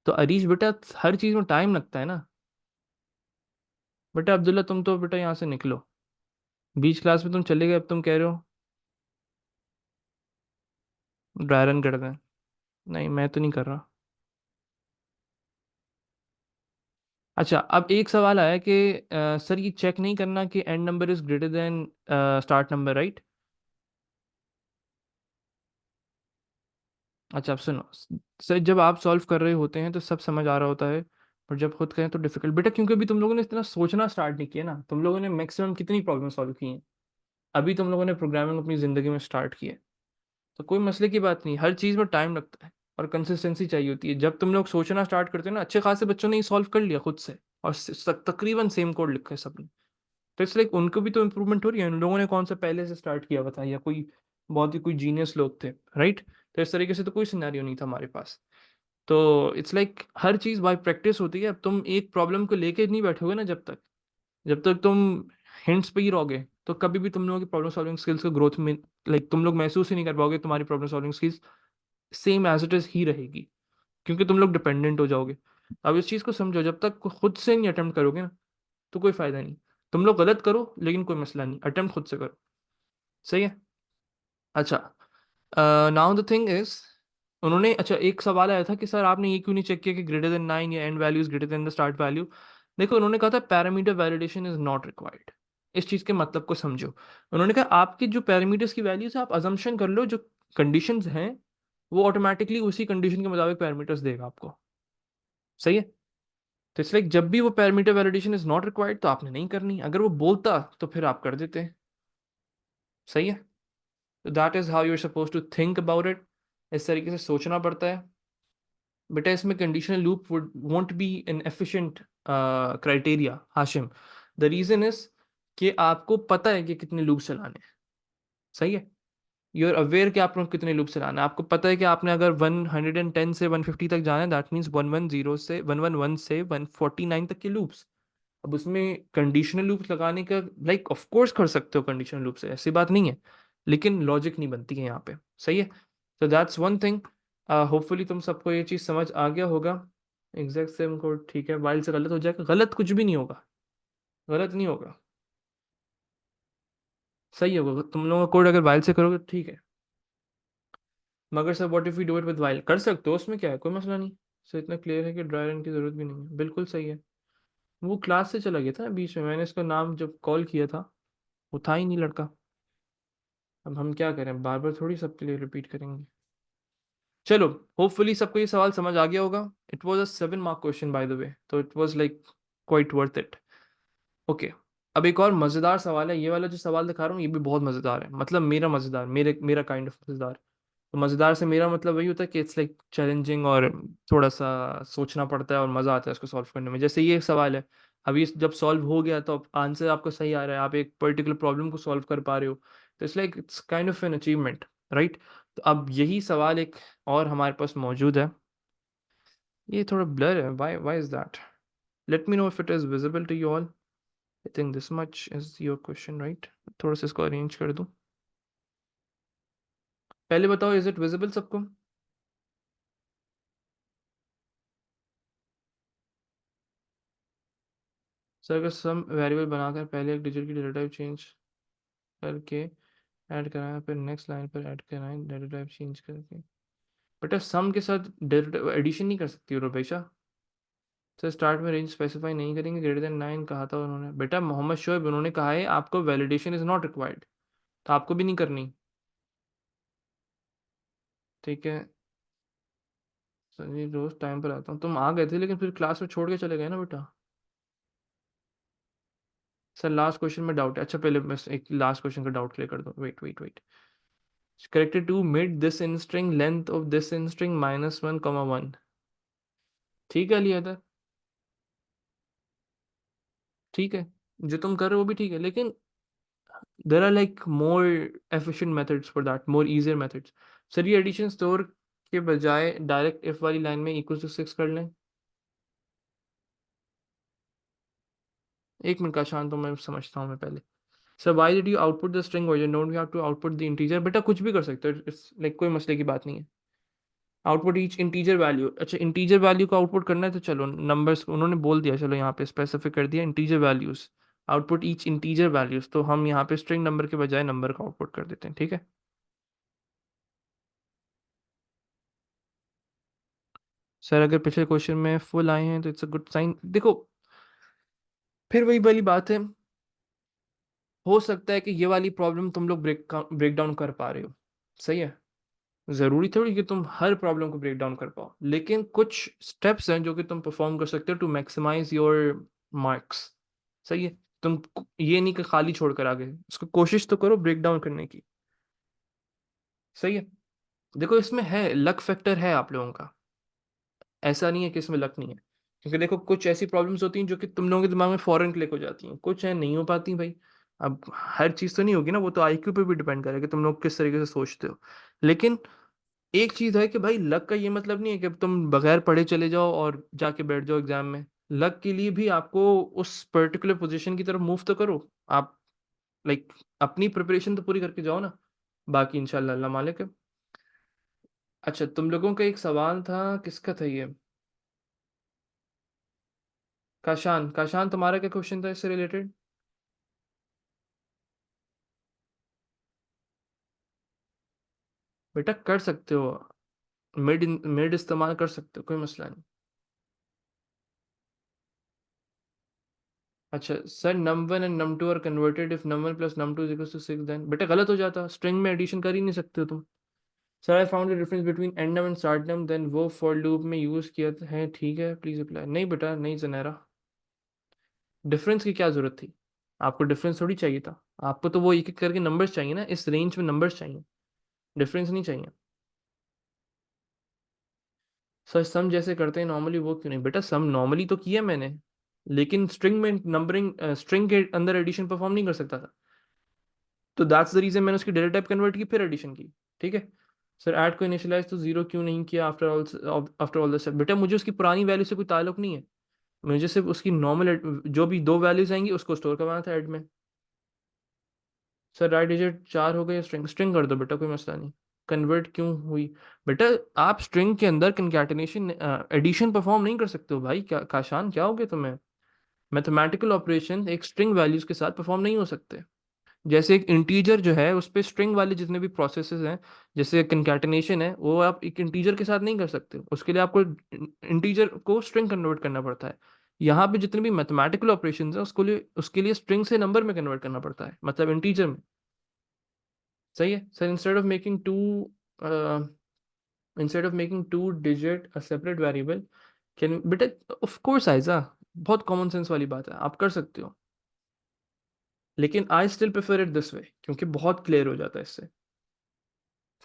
तो अरीश बेटा, हर चीज में टाइम लगता है ना। बेटा अब्दुल्ला, तुम तो बेटा यहाँ से निकलो। बीच क्लास में तुम चले गए, अब तुम कह रहे हो ड्राई रन कर दें। नहीं, मैं तो नहीं कर रहा। अच्छा, अब एक सवाल आया कि सर ये चेक नहीं करना कि and number is greater then start number, right? अच्छा, अब सुनो। सर जब आप सॉल्व कर रहे होते हैं तो सब समझ आ रहा होता है, पर जब खुद करें तो डिफिकल्ट बेटा, क्योंकि अभी तुम लोगों ने इतना सोचना स्टार्ट नहीं किया ना। तुम लोगों ने मैक्सिमम कितनी प्रॉब्लम सॉल्व की हैं? अभी तुम लोगों ने प्रोग्रामिंग अपनी ज़िंदगी में स्टार्ट की है। तो कोई मसले की बात नहीं, हर चीज़ में टाइम लगता है और कंसिस्टेंसी चाहिए होती है। जब तुम लोग सोचना स्टार्ट करते हो ना, अच्छे खासे बच्चों ने ये सॉल्व कर लिया खुद से, और तकरीबन सेम कोड लिखा है सबने। तो इट्स लाइक उनको भी तो इम्प्रूवमेंट हो रही है। उन लोगों ने कौन सा पहले से स्टार्ट किया हुआ था, या कोई बहुत ही कोई जीनियस लोग थे, राइट? तो इस तरीके से तो कोई सिनेरियो नहीं था हमारे पास। तो it's like her cheese bye practice होती है। अब तुम एक प्रॉब्लम को लेके नहीं बैठोगे ना, जब तक तुम हिंट्स पे ही रहोगे, तो कभी भी तुम लोगों की प्रॉब्लम सॉल्विंग स्किल्स को ग्रोथ में, लाइक तुम लोग महसूस ही नहीं कर पाओगे। तुम्हारी problem solving skills same as it is ही रहेगी, क्योंकि तुम लोग डिपेंडेंट हो जाओगे। अब इस चीज़ को समझो, जब तक खुद से नहीं अटेम्प्ट करोगे ना, तो कोई फायदा नहीं। तुम लोग गलत करो लेकिन कोई मसला नहीं, अटेम्प्ट खुद से करो। सही है। अच्छा, नाउ द थिंग इज, उन्होंने, अच्छा एक सवाल आया था कि सर आपने ये क्यों नहीं चेक किया कि ग्रेटर देन 9 या and value is greater than the start value. देखो, उन्होंने कहा था parameter validation is not required. इस चीज़ के मतलब को समझो। उन्होंने कहा आपकी जो पैरामीटर्स की वैल्यूज है, आप अजम्पशन कर लो, जो कंडीशंस हैं वो ऑटोमेटिकली उसी कंडीशन के मुताबिक पैरामीटर्स देगा आपको। सही है। तो इट्स लाइक जब भी वो parameter validation is not required तो आपने नहीं करनी, अगर वो बोलता तो फिर आप कर देते। सही है। तो that is how you are suppose to think about it. इस तरीके से सोचना पड़ता है। बेटा इसमें conditional loop would won't be an efficient criteria, Hashim. The reason is कि आपको पता है कि कितने लूप चलाने हैं। सही है। यू आर अवेयर कि आपको कितने लूप चलाना है। आपको पता है कि आपने अगर 110 से 150 तक जाना है, दैट मीन्स 110 से 111 से 149 तक के लूप्स। अब उसमें कंडीशनल लूप्स लगाने का, लाइक ऑफ कोर्स कर सकते हो कंडीशनल लूप से, ऐसी बात नहीं है, लेकिन लॉजिक नहीं बनती है यहाँ पे। सही है। तो दैट्स वन थिंग। होपफुली तुम सबको ये चीज़ समझ आ गया होगा। एग्जैक्ट सेम कोड ठीक है, वाइल से गलत हो जाएगा, गलत कुछ भी नहीं होगा, गलत नहीं होगा, सही होगा। तुम लोगों का कोड अगर वाइल से करोगे तो ठीक है। मगर sir what if we do it with while? कर सकते हो, उसमें क्या है, कोई मसला नहीं। सर इतना क्लियर है कि ड्राई रन की जरूरत भी नहीं है, बिल्कुल सही है। वो क्लास से चला गया था बीच में, मैंने इसका नाम जब कॉल किया था वो था ही नहीं लड़का। अब हम क्या करें, बार बार थोड़ी सबके लिए रिपीट करेंगे। चलो, होपफुली सबको ये सवाल समझ आ गया होगा। It was a 7 mark question by the way, तो it was like quite worth it. Okay. अब एक और मज़ेदार सवाल है, ये वाला जो सवाल दिखा रहा हूँ ये भी बहुत मज़ेदार है, मतलब मेरा मज़ेदार, मेरा काइंड ऑफ मज़ेदार। तो मज़ेदार से मेरा मतलब वही होता है कि इट्स लाइक चैलेंजिंग, और थोड़ा सा सोचना पड़ता है और मज़ा आता है इसको सॉल्व करने में। जैसे ये एक सवाल है, अभी जब सॉल्व हो गया तो आंसर आपको सही आ रहा है, आप एक पर्टिकुलर प्रॉब्लम को सॉल्व कर पा रहे हो, तो it's like it's kind of an achievement, right? तो अब यही सवाल एक और हमारे पास मौजूद है। ये थोड़ा ब्लर है, why is that? Let me know if it is visible to you all. I think this much is your question, right? थोड़ा सा इसको अरेंज कर दूं। पहले बताओ, इज इट विजिबल सबको? सर अगर सम वेरिएबल बनाकर पहले एक डिजिट की डेटा टाइप चेंज करके ऐड कराएं, फिर नेक्स्ट लाइन पर ऐड कराएं डेटा टाइप चेंज करके। बेटा सम के साथ एडिशन नहीं कर सकती हो रुपैसा। सर स्टार्ट में रेंज स्पेसिफाई नहीं करेंगे, ग्रेटर देन 9 कहा था उन्होंने। बेटा मोहम्मद शोएब उन्होंने कहा है आपको वैलिडेशन इज नॉट रिक्वायर्ड, तो आपको भी नहीं करनी। ठीक है सर जी, रोज टाइम पर आता हूँ। तुम आ गए थे लेकिन फिर क्लास में छोड़ के चले गए ना बेटा। सर लास्ट क्वेश्चन में डाउट है। अच्छा पहले मैं एक लास्ट क्वेश्चन का डाउट क्लियर कर दो। Wait wait wait. Corrected to mid this in string length of this in string -1, 1। ठीक है लिया था। ठीक है, जो तुम कर रहे हो वो भी ठीक है, लेकिन there are like more efficient methods for that, more easier methods. Sir ये एडिशन स्टोर के बजाय डायरेक्ट इफ वाली लाइन में इक्वल टू 6 कर लें। एक मिनट का शांत, तो मैं समझता हूँ मैं पहले। Sir why did you output the string version, don't you have to output the integer. बेटा कुछ भी कर सकते हो, इट्स लाइक कोई मसले की बात नहीं है। Output each integer value. अच्छा इंटीजर वैल्यू को आउटपुट करना है तो चलो नंबर्स उन्होंने बोल दिया, चलो यहाँ पे स्पेसिफिक कर दिया integer values. Output each integer values, तो हम यहाँ पे स्ट्रिंग नंबर के बजाय नंबर का आउटपुट कर देते हैं। ठीक है सर, अगर पिछले क्वेश्चन में फुल आए हैं तो इट्स अ गुड साइन। देखो फिर वही वाली बात है, हो सकता है कि ये वाली प्रॉब्लम तुम लोग ब्रेक डाउन कर पा रहे हो। सही है, जरूरी थोड़ी कि तुम हर प्रॉब्लम को ब्रेक डाउन कर पाओ, लेकिन कुछ स्टेप्स हैं जो कि तुम परफॉर्म कर सकते हो टू मैक्सिमाइज योर मार्क्स। सही है, तुम ये नहीं कि खाली छोड़कर आ गए, उसको कोशिश तो करो ब्रेक डाउन करने की। सही है, देखो इसमें है लक फैक्टर है आप लोगों का, ऐसा नहीं है कि इसमें लक नहीं है। क्योंकि देखो कुछ ऐसी प्रॉब्लम्स होती हैं जो कि तुम लोगों के दिमाग में फौरन क्लिक हो जाती हैं, कुछ है नहीं हो पाती भाई। अब हर चीज़ तो नहीं होगी ना, वो तो आईक्यू पे भी डिपेंड करेगा कि तुम लोग किस तरीके से सोचते हो। लेकिन एक चीज़ है कि भाई लक का ये मतलब नहीं है कि अब तुम बगैर पढ़े चले जाओ और जाके बैठ जाओ एग्जाम में। लक के लिए भी आपको उस पर्टिकुलर पोजीशन की तरफ मूव तो करो आप, लाइक अपनी प्रिपरेशन तो पूरी करके जाओ ना। बाकी इंशाल्लाह अल्लाह मालिक है। अच्छा तुम लोगों का एक सवाल था, किसका था ये? काशान, काशान तुम्हारा क्या क्वेश्चन था इससे रिलेटेड? बेटा कर सकते हो, मिड मिड इस्तेमाल कर सकते हो, कोई मसला नहीं। अच्छा sir num1 and num2 are converted if num1 plus num2 is equal to 6, then बेटा गलत हो जाता, स्ट्रिंग में एडिशन कर ही नहीं सकते हो तुम। Sir I found the difference between end num and start num, then वो फॉर लूप में यूज किया है, ठीक है प्लीज अप्लाई। नहीं बेटा नहीं जनेरा, डिफरेंस की क्या जरूरत थी? आपको डिफरेंस थोड़ी चाहिए था, आपको तो वो एक एक करके नंबर्स चाहिए ना, इस रेंज में नंबर्स चाहिए, डिफरेंस नहीं चाहिए। सर सम जैसे करते हैं नॉर्मली वो क्यों नहीं? बेटा सम नॉर्मली तो किया मैंने, लेकिन स्ट्रिंग में नंबरिंग, स्ट्रिंग के अंदर एडिशन परफॉर्म नहीं कर सकता था, तो दैट्स द रीजन मैंने उसकी डेटा टाइप कन्वर्ट की फिर एडिशन की। ठीक है सर, ऐड को इनिशियलाइज तो जीरो क्यों नहीं किया आफ्टर ऑल द स्टेप? बेटा मुझे उसकी पुरानी वैल्यू से कोई ताल्लुक नहीं है, मुझे सिर्फ उसकी नॉर्मल जो भी दो वैल्यूज आएंगी उसको स्टोर करवाना था ऐड में। सर राइट डिजिट 4 हो गई, स्ट्रिंग स्ट्रिंग कर दो बेटा, कोई मसला नहीं। कन्वर्ट क्यों हुई? बेटा आप स्ट्रिंग के अंदर कंकैटिनेशन एडिशन परफॉर्म नहीं कर सकते हो भाई, क्या काशान क्या हो गया तुम्हें? मैथमेटिकल ऑपरेशन एक स्ट्रिंग वैल्यूज के साथ परफॉर्म नहीं हो सकते। जैसे एक इंटीजर जो है उस पे स्ट्रिंग वाले जितने भी प्रोसेसेस हैं, जैसे कंकैटिनेशन है, वो आप एक इंटीजर के साथ नहीं कर सकते, उसके लिए आपको इंटीजर को स्ट्रिंग कन्वर्ट करना पड़ता है। यहाँ पे जितने भी मैथमेटिकल ऑपरेशंस हैं उसके लिए स्ट्रिंग से नंबर में कन्वर्ट करना पड़ता है, मतलब इंटीजर में। सही है sir, instead of making two digit a separate variable can, बेटा ऑफ कोर्स आइजा, बहुत कॉमन सेंस वाली बात है, आप कर सकते हो, लेकिन I still prefer it this way क्योंकि बहुत क्लियर हो जाता है इससे।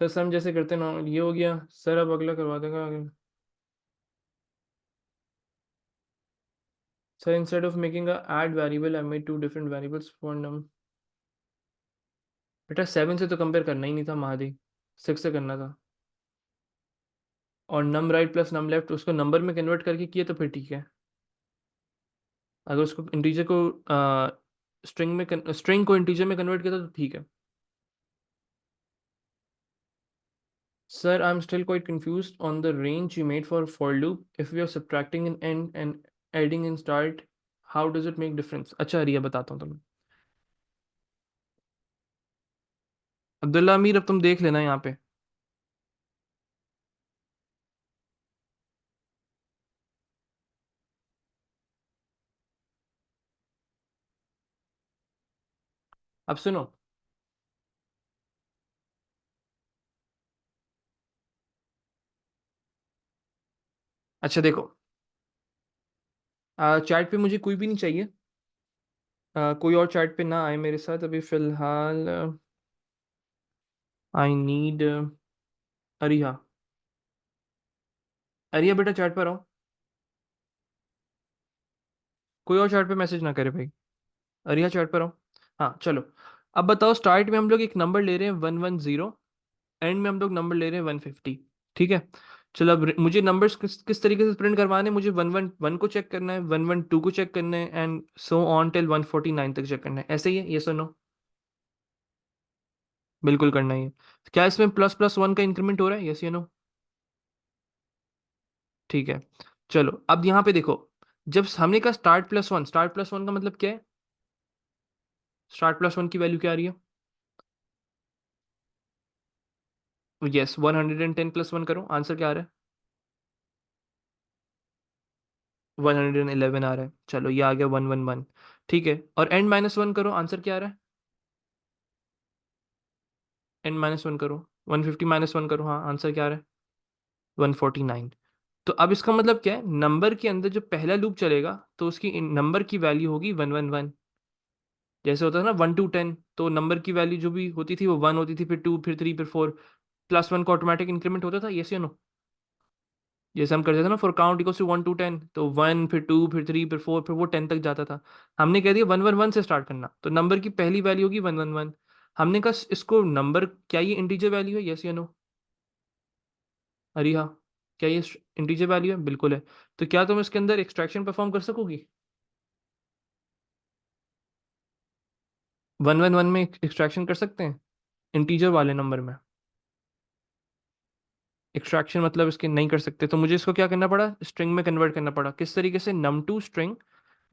सर सम जैसे करते ना, ये हो गया सर, अब अगला करवा देगा आगे। Sir instead of making a add variable I made two different variables for num. बेटा 7 से तो कंपेयर करना ही नहीं था महादी, 6 से करना था। और नम राइट प्लस नम लेफ्ट उसको नंबर में कन्वर्ट करके किए तो फिर ठीक है, अगर उसको इंटीजर को स्ट्रिंग को इंटीजर में कन्वर्ट किया था तो ठीक है। Sir I am still quite confused on the range you made for loop, if we are subtracting in end and adding in start, how does it make difference? अच्छा रिया बताता हूँ तुम्हें। अब्दुल्ला अमीर अब तुम देख लेना यहाँ पे। अब सुनो। अच्छा देखो, चैट पे मुझे कोई भी नहीं चाहिए। कोई और चैट पे ना आए मेरे साथ अभी फिलहाल। आई नीड अरिया। अरिया बेटा चैट पर आओ। कोई और चैट पे मैसेज ना करे भाई। अरिया चैट पर आओ। हाँ चलो। अब बताओ, स्टार्ट में हम लोग एक नंबर ले रहे हैं 110, एंड में हम लोग नंबर ले रहे हैं 150। ठीक है। चलो अब मुझे नंबर्स किस तरीके से प्रिंट करवाने हैं, मुझे 111 को चेक करना है, 112 को चेक करना है, एंड सो ऑन टिल 149 तक चेक करना है। ऐसे ही है, ये सुनो। बिल्कुल करना ही है। क्या इसमें प्लस प्लस वन का इंक्रीमेंट हो रहा है? यस या नो? ठीक है। चलो अब यहाँ पे देखो, जब हमने कहा स्टार्ट प्लस वन का मतलब क्या है? स्टार्ट प्लस वन की वैल्यू क्या आ रही है? यस, 110 प्लस वन करो, आंसर क्या आ रहा है? 111 आ रहा है। चलो ये आ गया 111। ठीक है, और एंड माइनस वन करो, आंसर क्या आ रहा है? एंड माइनस वन करो, 150 माइनस वन करो, हाँ आंसर क्या आ रहा है? 149। तो अब इसका मतलब क्या है, नंबर के अंदर जो पहला लूप चलेगा तो उसकी नंबर की वैल्यू होगी 111। जैसे होता है ना 1 to 10, तो नंबर की वैल्यू जो भी होती थी वो 1 होती थी, फिर 2, फिर 3, फिर 4, प्लस वन का ऑटोमेटिक इंक्रीमेंट होता था। यस या नो? जैसे हम करते थे ना, for count equals to 1 to 10, तो 1, फिर 2, फिर 3, फिर 4, फिर वो 10 तक जाता था। हमने कह दिया 111 से स्टार्ट करना, तो नंबर की पहली वैल्यू होगी 111। हमने कहा इसको नंबर, क्या ये इंटीजर वैल्यू है? यस या नो? अरे हाँ, क्या ये इंटीजर वैल्यू है? बिल्कुल है। तो क्या तुम इसके अंदर एक्सट्रैक्शन परफॉर्म कर सकोगी? 111 में एक्सट्रैक्शन कर सकते हैं इंटीजर वाले नंबर में? एक्सट्रैक्शन मतलब इसके नहीं कर सकते, तो मुझे इसको क्या करना पड़ा, स्ट्रिंग में कन्वर्ट करना पड़ा। किस तरीके से? Num to string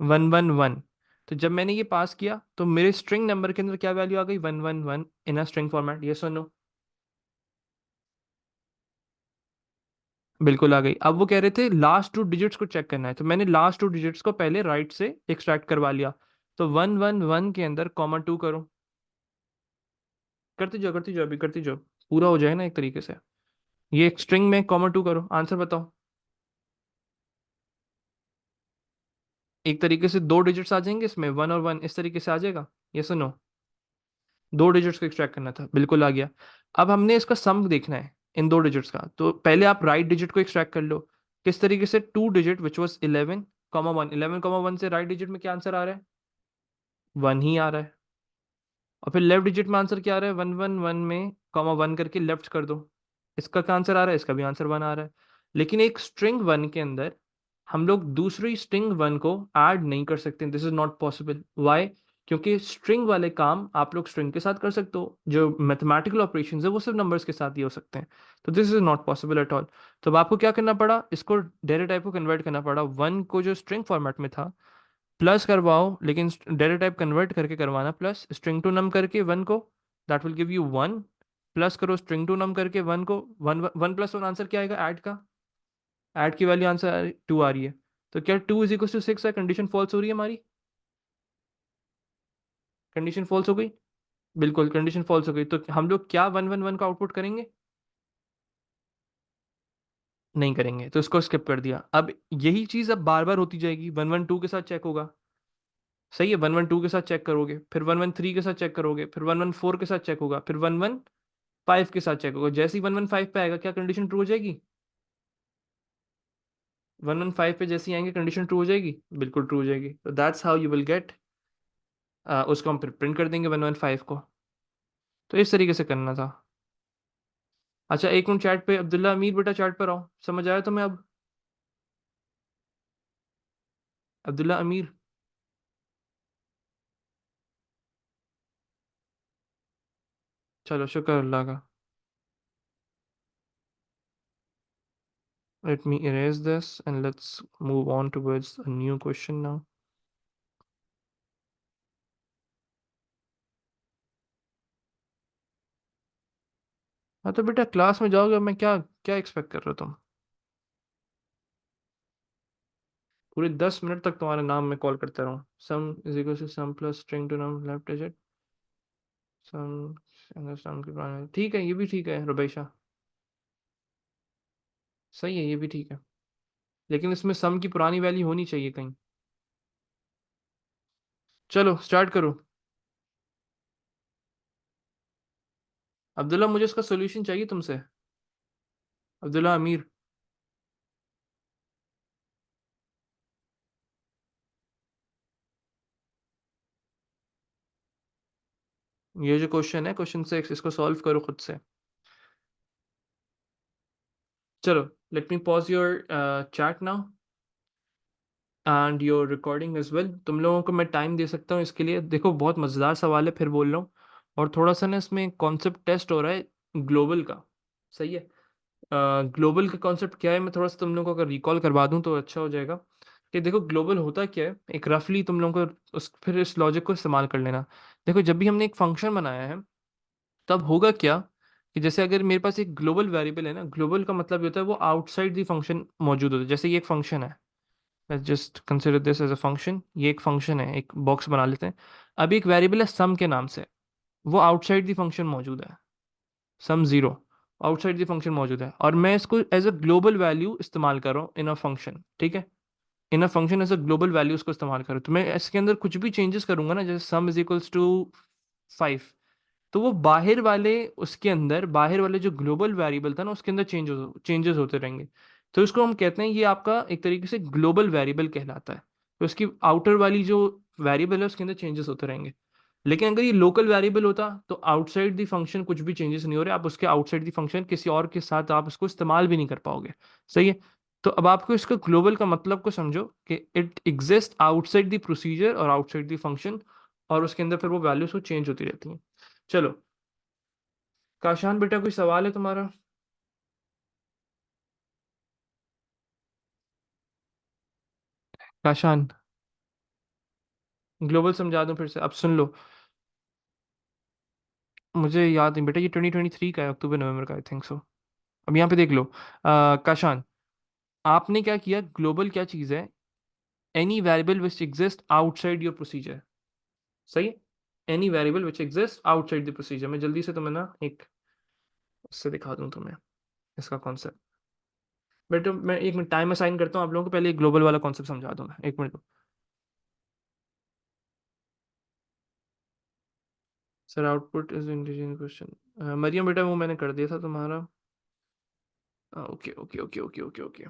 111। तो जब मैंने ये पास किया तो मेरे स्ट्रिंग नंबर के अंदर क्या वैल्यू आ गई? 111 इन अ स्ट्रिंग फॉर्मेट। यस और नो? बिल्कुल आ गई। अब वो कह रहे थे लास्ट टू डिजिट्स को चेक करना है, तो मैंने लास्ट टू डिजिट्स को पहले राइट से एक्सट्रैक्ट करवा लिया। तो 111 के अंदर कॉमा टू करो। करते जाओ, करते जाओ, अभी करते जाओ, पूरा हो जाए ना एक तरीके से। ये एक स्ट्रिंग में कॉमा टू करो, आंसर बताओ। एक तरीके से दो डिजिट्स आ जाएंगे इसमें, 1 और 1 इस तरीके से आ जाएगा। ये सुनो, दो डिजिट्स को एक्सट्रैक्ट करना था, बिल्कुल आ गया। अब हमने इसका सम देखना है इन दो डिजिट्स का, तो पहले आप राइट डिजिट को एक्सट्रैक्ट कर लो। किस तरीके से? टू डिजिट विच वॉज 11, 11, 1 से राइट डिजिट में क्या आंसर आ रहा है? 1 ही आ रहा है। और फिर लेफ्ट डिजिट में आंसर क्या आ रहा है? 111 में कॉमा वन करके लेफ्ट कर दो। इसका क्या आंसर आ रहा है? इसका भी आंसर 1 आ रहा है। लेकिन एक स्ट्रिंग 1 के अंदर हम लोग दूसरी स्ट्रिंग 1 को ऐड नहीं कर सकते। This is not possible. Why? क्योंकि स्ट्रिंग वाले काम आप लोग स्ट्रिंग के साथ कर सकते हो, जो मैथमेटिकल ऑपरेशंस है वो सिर्फ नंबर्स के साथ ही हो सकते हैं। तो this is not possible at all. तो अब आपको क्या करना पड़ा, इसको डेटा टाइप को कन्वर्ट करना पड़ा। 1 को जो स्ट्रिंग फॉर्मेट में था प्लस करवाओ, लेकिन डेटा टाइप कन्वर्ट करके करवाना, प्लस स्ट्रिंग टू नम करके 1 को, that will give you 1। Plus करो स्ट्रिंग टू नम करके 1 को, 1 1 प्लस 1 आंसर क्या आएगा? ऐड का। ऐड की वैल्यू आंसर 2 आ रही है। तो क्या 2 = 6 है? कंडीशन फॉल्स हो रही है हमारी। कंडीशन फॉल्स हो गई। बिल्कुल कंडीशन फॉल्स हो गई। तो हम लोग क्या 111 का आउटपुट करेंगे? नहीं करेंगे, तो इसको स्किप कर दिया। अब यही चीज अब बार बार होती जाएगी, 112 के साथ चेक होगा। सही है, 112 के साथ चेक करोगे, फिर 113 के साथ चेक करोगे, फिर 114 के साथ चेक होगा, फिर 115 के साथ चेक होगा। जैसे ही 115 पे आएगा क्या कंडीशन ट्रू हो जाएगी? 115 पे जैसे ही आएंगे कंडीशन ट्रू हो जाएगी, बिल्कुल ट्रू हो जाएगी। तो that's how you will get, उसको हम फिर प्रिंट कर देंगे 115 को। तो इस तरीके से करना था। अच्छा एक मिनट, चैट पे अब्दुल्ला अमीर बेटा चैट पर आओ, समझ आया तुम्हें अब? अब्दुल्ला अमीर, चलो शुक्र अल्लाह का। Let me erase this and let's move on towards a new question now. हाँ तो बेटा क्लास में जाओगे, मैं क्या क्या एक्सपेक्ट कर रहे हो तुम? पूरे 10 मिनट तक तुम्हारे नाम में कॉल करता रहूँ? Sum is equal to sum plus string to num left digit. सम हिंदुस्तान की पुरानी, ठीक है, ये भी ठीक है रुबैशा। सही है, ये भी ठीक है। लेकिन इसमें सम की पुरानी वैल्यू होनी चाहिए कहीं। चलो स्टार्ट करो। अब्दुल्ला, मुझे इसका सोल्यूशन चाहिए तुमसे। अब्दुल्ला अमीर। ये जो क्वेश्चन है, क्वेश्चन 6, इसको सॉल्व करो खुद से। चलो, let me pause your chat now and your recording as well. तुम लोगों को मैं टाइम दे सकता हूँ इसके लिए। देखो, बहुत मज़ेदार सवाल है, फिर बोल रहा हूँ। और थोड़ा सा ना इसमें कॉन्सेप्ट टेस्ट हो रहा है ग्लोबल का। सही है। ग्लोबल का कॉन्सेप्ट क्या है, मैं थोड़ा सा तुम लोगों को अगर रिकॉल करवा दूं तो अच्छा हो जाएगा। कि देखो, ग्लोबल होता क्या है, एक रफली तुम लोगों को उस फिर इस लॉजिक को इस्तेमाल कर लेना। देखो, जब भी हमने एक फंक्शन बनाया है, तब होगा क्या कि जैसे अगर मेरे पास एक ग्लोबल वेरिएबल है ना, ग्लोबल का मतलब ये होता है वो आउटसाइड द फंक्शन मौजूद होता है। जैसे ये एक फंक्शन है, let's just consider this as a function. ये एक फंक्शन है, एक बॉक्स बना लेते हैं। अभी एक वेरिएबल है सम के नाम से, वो आउटसाइड द फंक्शन मौजूद है। Sum zero outside the function मौजूद है, और मैं इसको एज अ ग्लोबल वैल्यू इस्तेमाल कर रहा हूँ इन अ फंक्शन। ठीक है, in a function as a global value उसको इस्तेमाल करो, तो मैं इसके अंदर कुछ भी चेंजेस करूंगा ना, जैसे सम इज इक्वल्स टू 5, तो वो बाहर वाले, उसके अंदर बाहर वाले जो ग्लोबल वेरिएबल था ना, उसके अंदर चेंजेस होते रहेंगे। तो इसको हम कहते हैं, ये आपका एक तरीके से ग्लोबल वेरिएबल कहलाता है। तो उसकी आउटर वाली जो वेरिएबल है, उसके अंदर चेंजेस होते रहेंगे। लेकिन अगर ये लोकल वेरिएबल होता, तो आउटसाइड द फंक्शन कुछ भी चेंजेस नहीं हो रहे, आप उसके आउटसाइड द फंक्शन किसी और के साथ आप उसको इस्तेमाल भी नहीं कर पाओगे। सही है। तो अब आपको इसका ग्लोबल का मतलब को समझो कि it exist outside the procedure और आउटसाइड द फंक्शन, और उसके अंदर फिर वो वैल्यूज को चेंज होती रहती हैं। चलो, काशान बेटा, कोई सवाल है तुम्हारा? काशान, ग्लोबल समझा दूं फिर से? अब सुन लो। मुझे याद नहीं बेटा, ये 2023 का है, अक्टूबर नवंबर का, आई थिंक सो। अब यहाँ पे देख लो। काशान, आपने क्या किया, ग्लोबल क्या चीज़ है? Any variable which exist outside your procedure. सही है। Any variable which exist outside the procedure. मैं जल्दी से तुम्हें ना एक उससे दिखा दूं तुम्हें इसका कॉन्सेप्ट। बट मैं एक मिनट टाइम असाइन करता हूँ आप लोगों को, पहले ग्लोबल वाला कॉन्सेप्ट समझा दूँ मैं, एक minute. Sir, output is integer question. Mariam बेटा, वो मैंने कर दिया था तुम्हारा। Okay okay okay okay okay okay.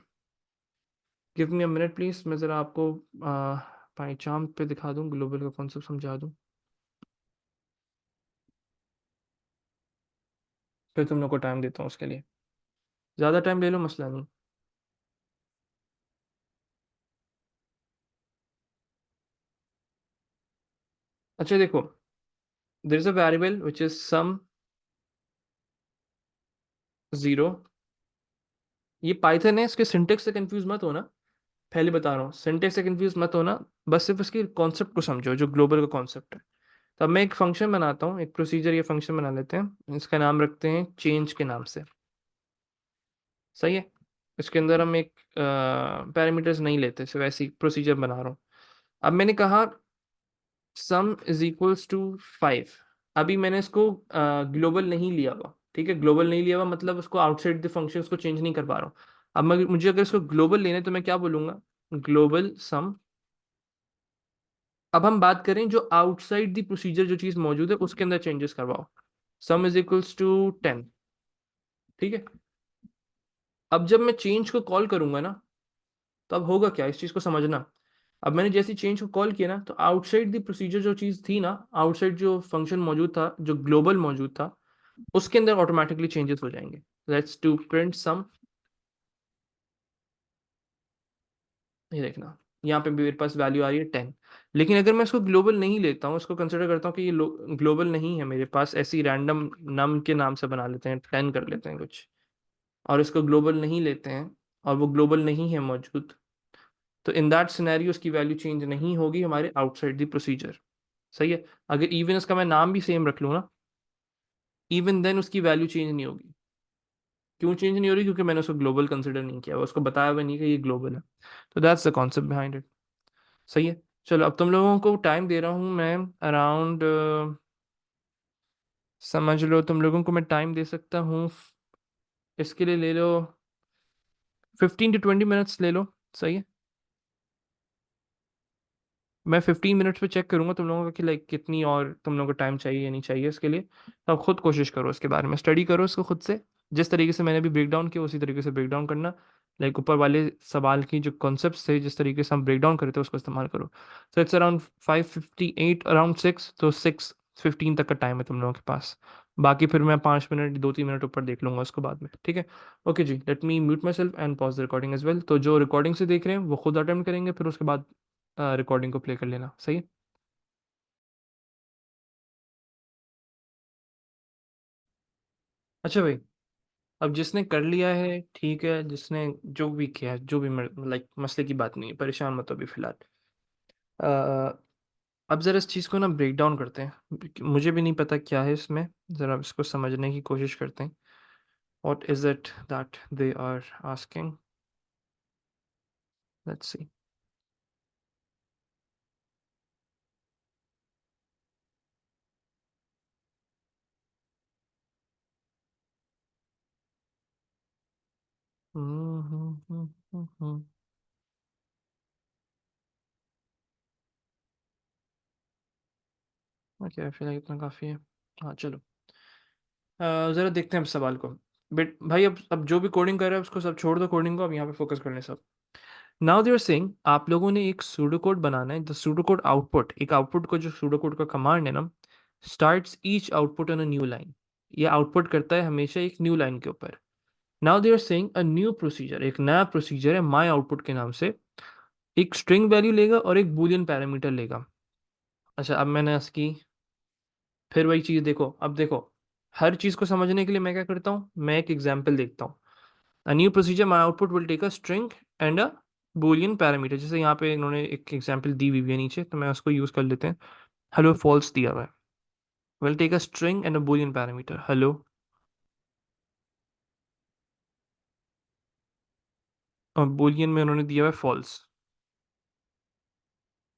Give me a minute please, मैं ज़रा आपको पाइचाम पे दिखा दूँ, ग्लोबल का कॉन्सेप्ट समझा दूँ, फिर तुम लोग को टाइम देता हूँ उसके लिए। ज़्यादा टाइम ले लो, मसला नहीं। अच्छा देखो, there is a variable which is sum zero. ये पाइथन है, इसके सिंटेक्स से कंफ्यूज मत होना। पहले बता रहा हूँ, सिंटेक्स से कंफ्यूज मत होना। बस सिर्फ इसके कॉन्सेप्ट को समझो, जो ग्लोबल का कॉन्सेप्ट है। तो अब मैं एक फंक्शन बनाता हूँ, एक प्रोसीजर, ये फंक्शन बना लेते हैं, इसका नाम रखते हैं चेंज के नाम से। सही है। इसके अंदर हम एक पैरामीटर्स नहीं लेते, सिर्फ ऐसी प्रोसीजर बना रहा हूँ। अब मैंने कहा सम इज इक्वल्स टू 5। अभी मैंने इसको ग्लोबल नहीं लिया हुआ। ठीक है, ग्लोबल नहीं लिया हुआ मतलब उसको आउटसाइड द फंक्शन उसको चेंज नहीं कर पा रहा हूँ। अब मुझे अगर इसको ग्लोबल लेना है, तो मैं क्या बोलूंगा, ग्लोबल सम। अब हम बात करें जो आउटसाइड द प्रोसीजर जो चीज मौजूद है, उसके अंदर चेंजेस करवाओ। Sum is equals to 10। ठीक है। अब जब मैं चेंज को कॉल करूंगा ना, तो अब होगा क्या, इस चीज को समझना। अब मैंने जैसे चेंज को कॉल किया ना, तो आउटसाइड द प्रोसीजर जो चीज थी ना, आउटसाइड जो फंक्शन मौजूद था, जो ग्लोबल मौजूद था, उसके अंदर ऑटोमेटिकली चेंजेस हो जाएंगे। लेट्स टू प्रिंट सम। ये देखना, यहाँ पे भी मेरे पास वैल्यू आ रही है 10। लेकिन अगर मैं इसको ग्लोबल नहीं लेता हूँ, इसको कंसिडर करता हूँ कि ये ग्लोबल नहीं है मेरे पास, ऐसी रैंडम नम के नाम से बना लेते हैं, 10 कर लेते हैं कुछ, और इसको ग्लोबल नहीं लेते हैं, और वो ग्लोबल नहीं है मौजूद, तो इन दैट सिनेरियो उसकी वैल्यू चेंज नहीं होगी हमारे आउटसाइड द प्रोसीजर। सही है। अगर इवन इसका मैं नाम भी सेम रख लूँ ना, इवन देन उसकी वैल्यू चेंज नहीं होगी। क्यों चेंज नहीं हो रही? क्योंकि मैंने उसको ग्लोबल कंसिडर नहीं किया हुआ, उसको बताया हुआ नहीं कि ये ग्लोबल है। तो that's the concept behind it. सही है। चलो, अब तुम लोगों को टाइम दे रहा हूँ मैं, अराउंड समझ लो, तुम लोगों को मैं टाइम दे सकता हूँ, इसके लिए ले लो 15 to 20 मिनट्स ले लो। सही है, मैं 15 मिनट्स पे चेक करूंगा तुम लोगों का कि लाइक कितनी और तुम लोगों को टाइम चाहिए या नहीं चाहिए इसके लिए। तो आप खुद कोशिश करो, इसके बारे में स्टडी करो इसको खुद से। जिस तरीके से मैंने भी ब्रेक डाउन किया उसी तरीके से ब्रेक डाउन करना। लाइक ऊपर वाले सवाल की जो कॉन्सेप्ट्स थे जिस तरीके से हम ब्रेक डाउन करते हैं उसको इस्तेमाल करो। सो इट्स अराउंड 5:58, अराउंड 6, तो 6:15 तक का टाइम है तुम लोगों के पास। बाकी फिर मैं 5 मिनट 2-3 मिनट ऊपर देख लूंगा उसको बाद में, ठीक है। ओके जी, let me mute myself and pause the recording as well. तो जो रिकॉर्डिंग से देख रहे हैं वो खुद अटेम्प्ट करेंगे, फिर उसके बाद रिकॉर्डिंग को प्ले कर लेना। सही है। अच्छा भाई, अब जिसने कर लिया है ठीक है, जिसने जो भी किया है, जो भी लाइक मसले की बात नहीं है, परेशान मत हो अभी फिलहाल। अ, अब ज़रा इस चीज़ को ना ब्रेक डाउन करते हैं, मुझे भी नहीं पता क्या है इसमें। ज़रा इसको समझने की कोशिश करते हैं। What is it that they are asking, let's see. Okay, फिलहाल इतना काफ़ी है। हाँ चलो, ज़रा देखते हैं अब सवाल को। बट भाई अब जो भी कोडिंग कर रहा है उसको सब छोड़ दो, कोडिंग को अब यहाँ पे फोकस कर लें सब। नाउ दे आर सेइंग आप लोगों ने एक सूडो कोड बनाना है। द सूडो कोड आउटपुट, एक आउटपुट को जो सूडो कोड का कमांड है ना, starts each output on a new line. ये आउटपुट करता है हमेशा एक न्यू लाइन के ऊपर। Now they are saying a new procedure, एक नया प्रोसीजर है माई आउटपुट के नाम से, एक स्ट्रिंग वैल्यू लेगा और एक बूलियन पैरामीटर लेगा। अच्छा, अब मैंने इसकी फिर वही चीज़ देखो, अब देखो, हर चीज़ को समझने के लिए मैं क्या करता हूँ, मैं एक एग्जाम्पल देखता हूँ। A new procedure my output will take a string and a boolean parameter। जैसे यहाँ पे इन्होंने एक एग्जांपल दी हुई है नीचे, तो मैं उसको यूज़ कर लेते हैं। हेलो फॉल्स दिया हुआ है, will take a string and a boolean parameter hello, और boolean में उन्होंने दिया हुआ है फॉल्स।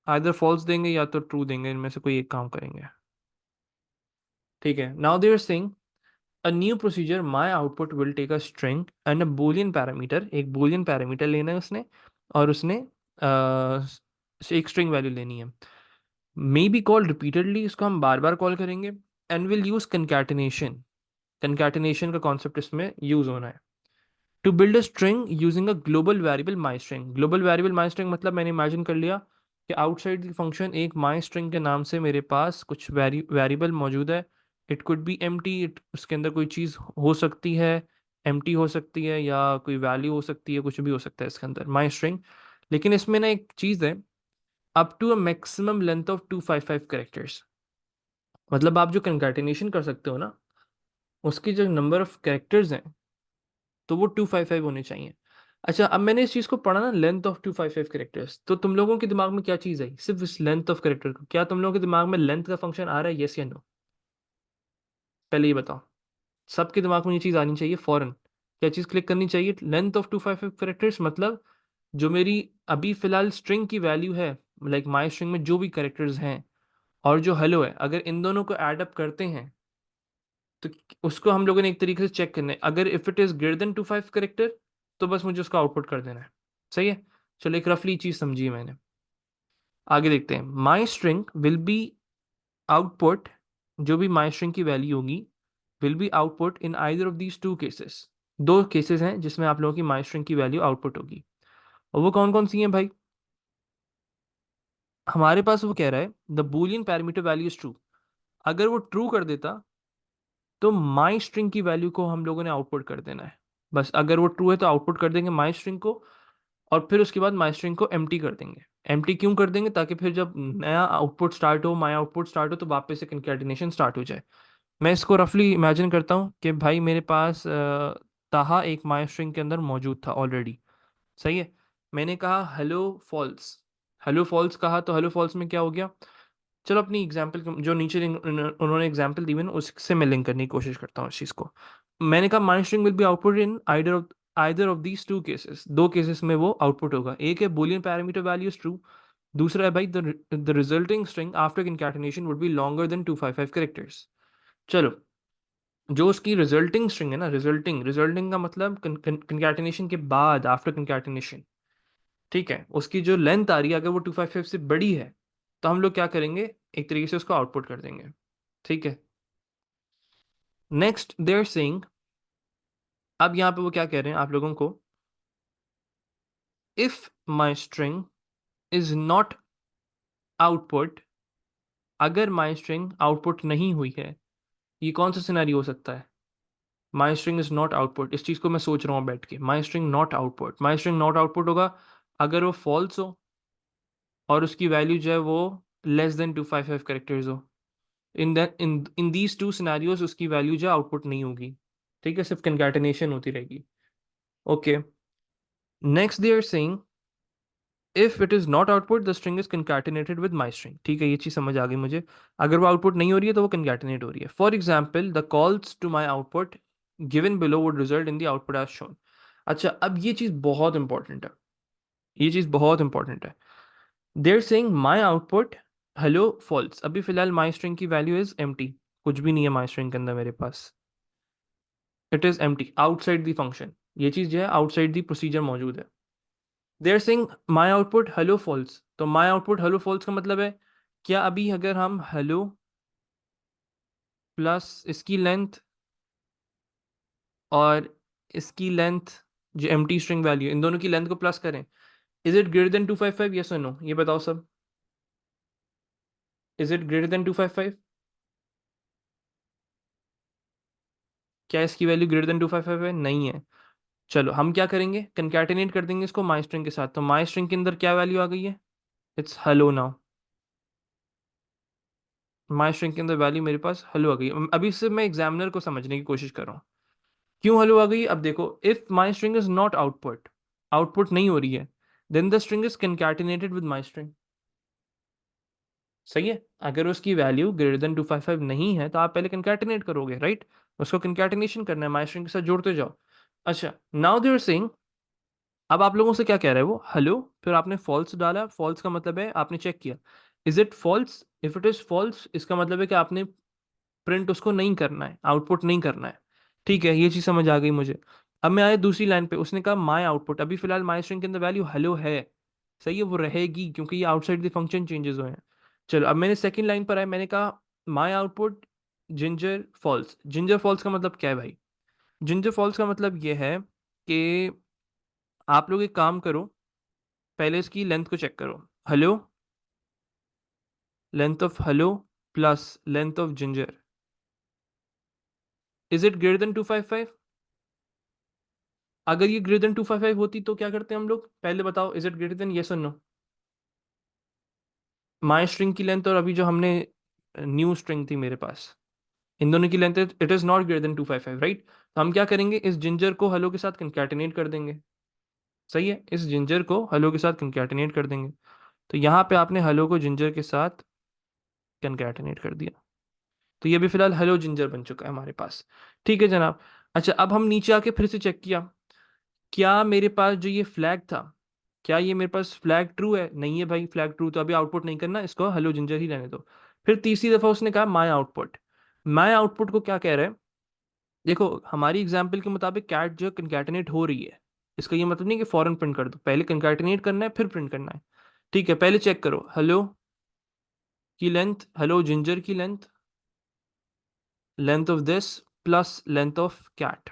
आइदर फॉल्स देंगे या तो ट्रू देंगे, इनमें से कोई एक काम करेंगे। ठीक है, now they are saying a new procedure my output will take a string and a boolean parameter, एक boolean पैरामीटर लेना है उसने, और उसने एक स्ट्रिंग वैल्यू लेनी है। मे बी कॉल रिपीटेडली, इसको हम बार बार कॉल करेंगे। And will use concatenation, concatenation का कॉन्सेप्ट इसमें यूज होना है। To build a string using a global variable my string. Global variable my string मतलब मैंने इमेजिन कर लिया कि आउटसाइड फंक्शन एक माई स्ट्रिंग के नाम से मेरे पास कुछ वेरिएबल मौजूद है। It could be empty, it उसके अंदर कोई चीज़ हो सकती है, एम्प्टी हो सकती है या कोई वैल्यू हो सकती है, कुछ भी हो सकता है इसके अंदर माई स्ट्रिंग। लेकिन इसमें ना एक चीज़ है, up to a maximum length of 255 characters. मतलब आप जो कंकैटिनेशन कर सकते हो ना, उसकी जो नंबर ऑफ कैरेक्टर्स हैं तो वो 255 होने चाहिए। अच्छा, अब मैंने इस चीज़ को पढ़ा ना, लेंथ ऑफ 255 कैरेक्टर्स, तो तुम लोगों के दिमाग में क्या चीज़ आई सिर्फ इस लेंथ ऑफ कैरेक्टर को? क्या तुम लोगों के दिमाग में लेंथ का फंक्शन आ रहा है, येस या नो? पहले ये बताओ, सबके दिमाग में ये चीज़ आनी चाहिए फौरन। क्या चीज़ क्लिक करनी चाहिए? लेंथ ऑफ 255 कैरेक्टर्स मतलब जो मेरी अभी फिलहाल स्ट्रिंग की वैल्यू है, लाइक माई स्ट्रिंग में जो भी कैरेक्टर्स हैं और जो हेलो है, अगर इन दोनों को ऐड अप करते हैं तो उसको हम लोगों ने एक तरीके से चेक करना है। अगर if it is greater then 25 character तो बस मुझे उसका आउटपुट कर देना है। सही है, चलो एक रफली चीज समझी है मैंने। आगे देखते हैं। My string will be output, जो भी माई स्ट्रिंग की वैल्यू होगी will be output in either of these two cases. दो केसेस हैं जिसमें आप लोगों की माई स्ट्रिंग की वैल्यू आउटपुट होगी, और वो कौन कौन सी हैं भाई? हमारे पास वो कह रहा है the Boolean parameter value is true. अगर वो ट्रू कर देता तो माई स्ट्रिंग की वैल्यू को हम लोगों ने आउटपुट कर देना है। बस अगर वो ट्रू है तो आउटपुट कर देंगे माई स्ट्रिंग को, और फिर उसके बाद माई स्ट्रिंग को एम्प्टी कर देंगे। एम्प्टी क्यों कर देंगे? ताकि फिर जब नया आउटपुट स्टार्ट हो, माई आउटपुट स्टार्ट हो, तो वापस से कंकैटिनेशन स्टार्ट हो जाए। मैं इसको रफली इमेजिन करता हूँ कि भाई मेरे पास ताहा एक माई स्ट्रिंग के अंदर मौजूद था ऑलरेडी। सही है, मैंने कहा हेलो फॉल्स, हेलो फॉल्स कहा तो हेलो फॉल्स में क्या हो गया? चलो अपनी एग्जाम्पल जो नीचे उन्होंने एग्जाम्पल दी हुई है ना उससे मैं लिंक करने की कोशिश करता हूँ इस चीज़ को। मैंने कहा माई string will be output in either of these two cases. दो केसेस में वो आउटपुट होगा, एक है Boolean parameter value is true, दूसरा है भाई the resulting string after concatenation would be longer than 255 characters. चलो, जो उसकी रिजल्टिंग स्ट्रिंग है ना, रिजल्टिंग रिजल्टिंग का मतलब कंकैटिनेशन के बाद, आफ्टर कंकैटिनेशन, ठीक है, उसकी जो लेंथ आ रही है अगर वो 255 से बड़ी है तो हम लोग क्या करेंगे, एक तरीके से उसको आउटपुट कर देंगे। ठीक है, नेक्स्ट देयर सेइंग, अब यहाँ पे वो क्या कह रहे हैं आप लोगों को, if my string is not output, अगर माई स्ट्रिंग आउटपुट नहीं हुई है, ये कौन सा सिनेरियो हो सकता है, my string is not output, इस चीज़ को मैं सोच रहा हूँ बैठ के, माई string not output, my string not output होगा अगर वो फॉल्स हो और उसकी वैल्यू जो है वो लेस देन 255 करेक्टर्स हो। इन दीज टू सिनेरियोज उसकी वैल्यू जो आउटपुट नहीं होगी। ठीक है, सिर्फ कंकैटिनेशन होती रहेगी। Okay, next they are saying if it is not output the string is concatenated with my string. ठीक है, ये चीज समझ आ गई मुझे, अगर वो आउटपुट नहीं हो रही है तो वो कंकैटिनेट हो रही है। For example the calls to my output given below would result in the output as shown. अच्छा, अब ये चीज बहुत इंपॉर्टेंट है, ये चीज बहुत इंपॉर्टेंट है। They're saying my output hello false, अभी फिलहाल माई स्ट्रिंग की वैल्यू इज एम्प्टी, कुछ भी नहीं है माई स्ट्रिंग के अंदर मेरे पास, it is empty outside the function, ये चीज जो है आउटसाइड द प्रोसीजर मौजूद है। They are saying my output hello false, तो माई आउटपुट हेलो फॉल्स का मतलब है क्या, अभी अगर हम हेलो प्लस इसकी लेंथ और इसकी लेंथ जो एम्प्टी स्ट्रिंग वैल्यू, इन दोनों की लेंथ को प्लस करें, is it greater than 255, yes और नो, ये बताओ सब, इज इट ग्रेटर देन 255, क्या इसकी वैल्यू ग्रेटर देन 255 है, नहीं है। चलो हम क्या करेंगे, कंकैटिनेट कर देंगे इसको माई स्ट्रिंग के साथ, तो माई स्ट्रिंग के अंदर क्या वैल्यू आ गई है, it's hello now, my string के अंदर वैल्यू मेरे पास हेलो आ गई। अभी से मैं एग्जामिनर को समझने की कोशिश कर रहा हूँ क्यों हेलो आ गई। अब देखो, if my string is not output, output नहीं हो रही है, then the string is concatenated with my string. सही है, अगर उसकी वैल्यू ग्रेटर देन 255 नहीं है तो आप पहले कंकैटिनेट करोगे, राइट, उसको कंकैटिनेशन करना है, माई स्ट्रिंग के साथ जोड़ते जाओ। अच्छा, नाउ दे आर सेइंग, अब आप लोगों से क्या कह रहा है वो, हेलो, फिर आपने फॉल्स डाला, फॉल्स का मतलब है आपने चेक किया, is it false, if it is false इसका मतलब है कि आपने प्रिंट उसको नहीं करना है, आउटपुट नहीं करना है। ठीक है, ये चीज़ समझ आ गई मुझे। अब मैं आया दूसरी लाइन पे, उसने कहा माई आउटपुट, अभी फिलहाल माई स्ट्रिंग के अंदर वैल्यू हेलो है, सही है, वो रहेगी क्योंकि ये आउटसाइड द फंक्शन चेंजेस हुए हैं। चलो अब मैंने सेकंड लाइन पर आया, मैंने कहा my output ginger false, ginger false का मतलब क्या है भाई, जिंजर फॉल्स का मतलब ये है कि आप लोग एक काम करो, पहले इसकी लेंथ को चेक करो, hello, length of hello plus length of ginger, is it greater than 255, अगर ये ग्रेटर देन 255 होती तो क्या करते हैं हम लोग, पहले बताओ, is it greater than, yes और नो, माई स्ट्रिंग की लेंथ और अभी जो हमने न्यू स्ट्रिंग थी मेरे पास, इन दोनों की length it is not greater than 255, right, तो हम क्या करेंगे, इस जिंजर को हेलो के साथ कंकैटिनेट कर देंगे। सही है, इस जिंजर को हेलो के साथ कंकैटिनेट कर देंगे, तो यहाँ पे आपने हेलो को जिंजर के साथ कंकैटिनेट कर दिया, तो ये भी फिलहाल हेलो जिंजर बन चुका है हमारे पास। ठीक है जनाब। अच्छा, अब हम नीचे आके फिर से चेक किया, क्या मेरे पास जो ये फ्लैग था, क्या ये मेरे पास फ्लैग ट्रू है, नहीं है भाई, फ्लैग ट्रू तो अभी आउटपुट नहीं करना, इसको हेलो जिंजर ही रहने दो। फिर तीसरी दफा उसने कहा माय आउटपुट, माय आउटपुट को क्या कह रहा है, देखो हमारी एग्जाम्पल के मुताबिक कैट जो कंकैटिनेट हो रही है, इसका ये मतलब नहीं कि फौरन प्रिंट कर दो, पहले कंकैटिनेट करना है फिर प्रिंट करना है। ठीक है, पहले चेक करो हेलो की लेंथ, हेलो जिंजर की length, length of this plus length of cat,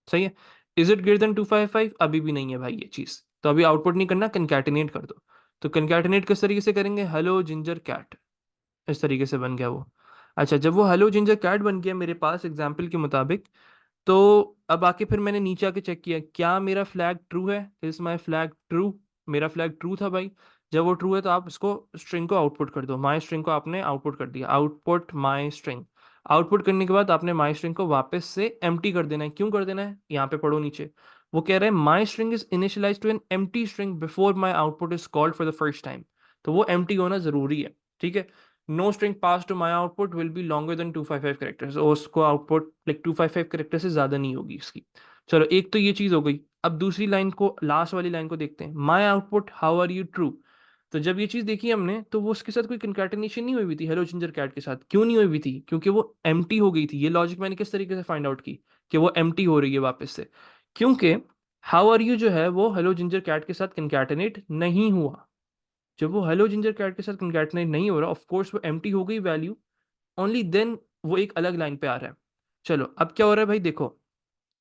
सही है, इज इट ग्रेटर देन 255, अभी भी नहीं है भाई ये चीज, तो अभी आउटपुट नहीं करना, कंकैटिनेट कर दो। तो कंकैटिनेट किस तरीके से करेंगे, हेलो जिंजर कैट, इस तरीके से बन गया वो। अच्छा, जब वो हेलो जिंजर कैट बन गया मेरे पास एग्जाम्पल के मुताबिक, तो अब आके फिर मैंने नीचे आके चेक किया, क्या मेरा फ्लैग ट्रू है, इज माई फ्लैग ट्रू, मेरा फ्लैग ट्रू था भाई। जब वो ट्रू है तो आप इसको स्ट्रिंग को आउटपुट कर दो, माई स्ट्रिंग को आपने आउटपुट कर दिया, आउटपुट माई स्ट्रिंग। आउटपुट करने के बाद आपने माई स्ट्रिंग को वापस से एम्प्टी कर देना है, क्यों कर देना है, यहाँ पे पढ़ो नीचे, वो कह रहे हैं my string is initialize to an empty string before my output is called for the first time, तो वो एम्प्टी होना जरूरी है। ठीक है, no string pass to my output will be longer than 255 characters, और उसको आउटपुट लाइक 255 करेक्टर से ज्यादा नहीं होगी इसकी। चलो एक तो ये चीज हो गई, अब दूसरी लाइन को, लास्ट वाली लाइन को देखते हैं, my output how are you true, तो जब ये चीज देखी हमने तो वो उसके साथ कोई कंकैटिनेशन नहीं हुई थी हेलो जिंजर कैट के साथ। क्यों नहीं हुई थी? क्योंकि वो एम्प्टी हो गई थी। ये लॉजिक मैंने किस तरीके से फाइंड आउट की कि वो एम्प्टी हो रही है वापस से? क्योंकि हाउ आर यू जो है वो हेलो जिंजर कैट के साथ कंकैटिनेट नहीं हुआ। जब वो हेलो जिंजर कैट के साथ कंकैटिनेट नहीं हो रहा, ऑफ कोर्स वो एम्प्टी हो गई वैल्यू, ओनली देन वो एक अलग लाइन पे आ रहा है। चलो अब क्या हो रहा है भाई, देखो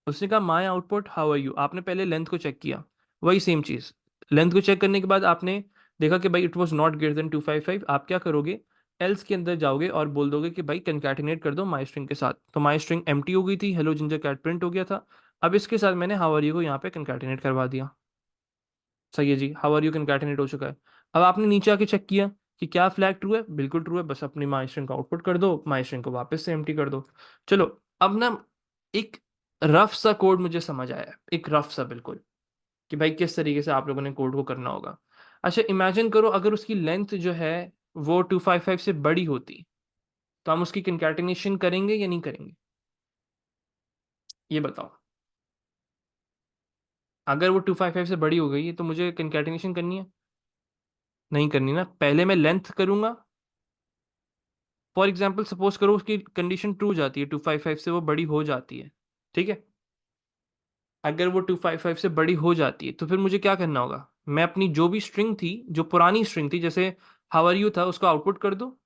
उसने कहा my output how are you, आपने पहले लेंथ को चेक किया, वही सेम चीज। लेंथ को चेक करने के बाद आपने देखा कि भाई it was not greater than 255। आप क्या करोगे, एल्स के अंदर जाओगे और बोल दोगे कि भाई कंकैटिनेट कर दो माई स्ट्रिंग के साथ। तो माई स्ट्रिंग एम्प्टी हो गई थी, हेलो जिंजर कैट प्रिंट हो गया था। अब इसके साथ मैंने हाउ आर यू को यहाँ पे कंकैटिनेट करवा दिया। सही है जी, हाउ आर यू कंकैटिनेट हो चुका है। अब आपने नीचे आके चेक किया कि क्या फ्लैग ट्रू है, बिल्कुल ट्रू है। बस अपनी माई स्ट्रिंग का आउटपुट कर दो, माई स्ट्रिंग को वापस से एम्प्टी कर दो। चलो अब ना एक रफ सा कोड मुझे समझ आया है, एक रफ सा बिल्कुल, कि भाई किस तरीके से आप लोगों ने कोड को करना होगा। अच्छा इमेजिन करो अगर उसकी लेंथ जो है वो 255 से बड़ी होती, तो हम उसकी कंकैटिनेशन करेंगे या नहीं करेंगे? ये बताओ। अगर वो 255 से बड़ी हो गई है तो मुझे कंकैटिनेशन करनी है? नहीं करनी ना, पहले मैं लेंथ करूंगा। फॉर एग्जाम्पल सपोज करो उसकी कंडीशन ट्रू जाती है, 255 से वो बड़ी हो जाती है, ठीक है। अगर वो 255 से बड़ी हो जाती है तो फिर मुझे क्या करना होगा, मैं अपनी जो भी स्ट्रिंग थी, जो पुरानी स्ट्रिंग थी, जैसे हाउ आर यू था, उसको आउटपुट कर दो।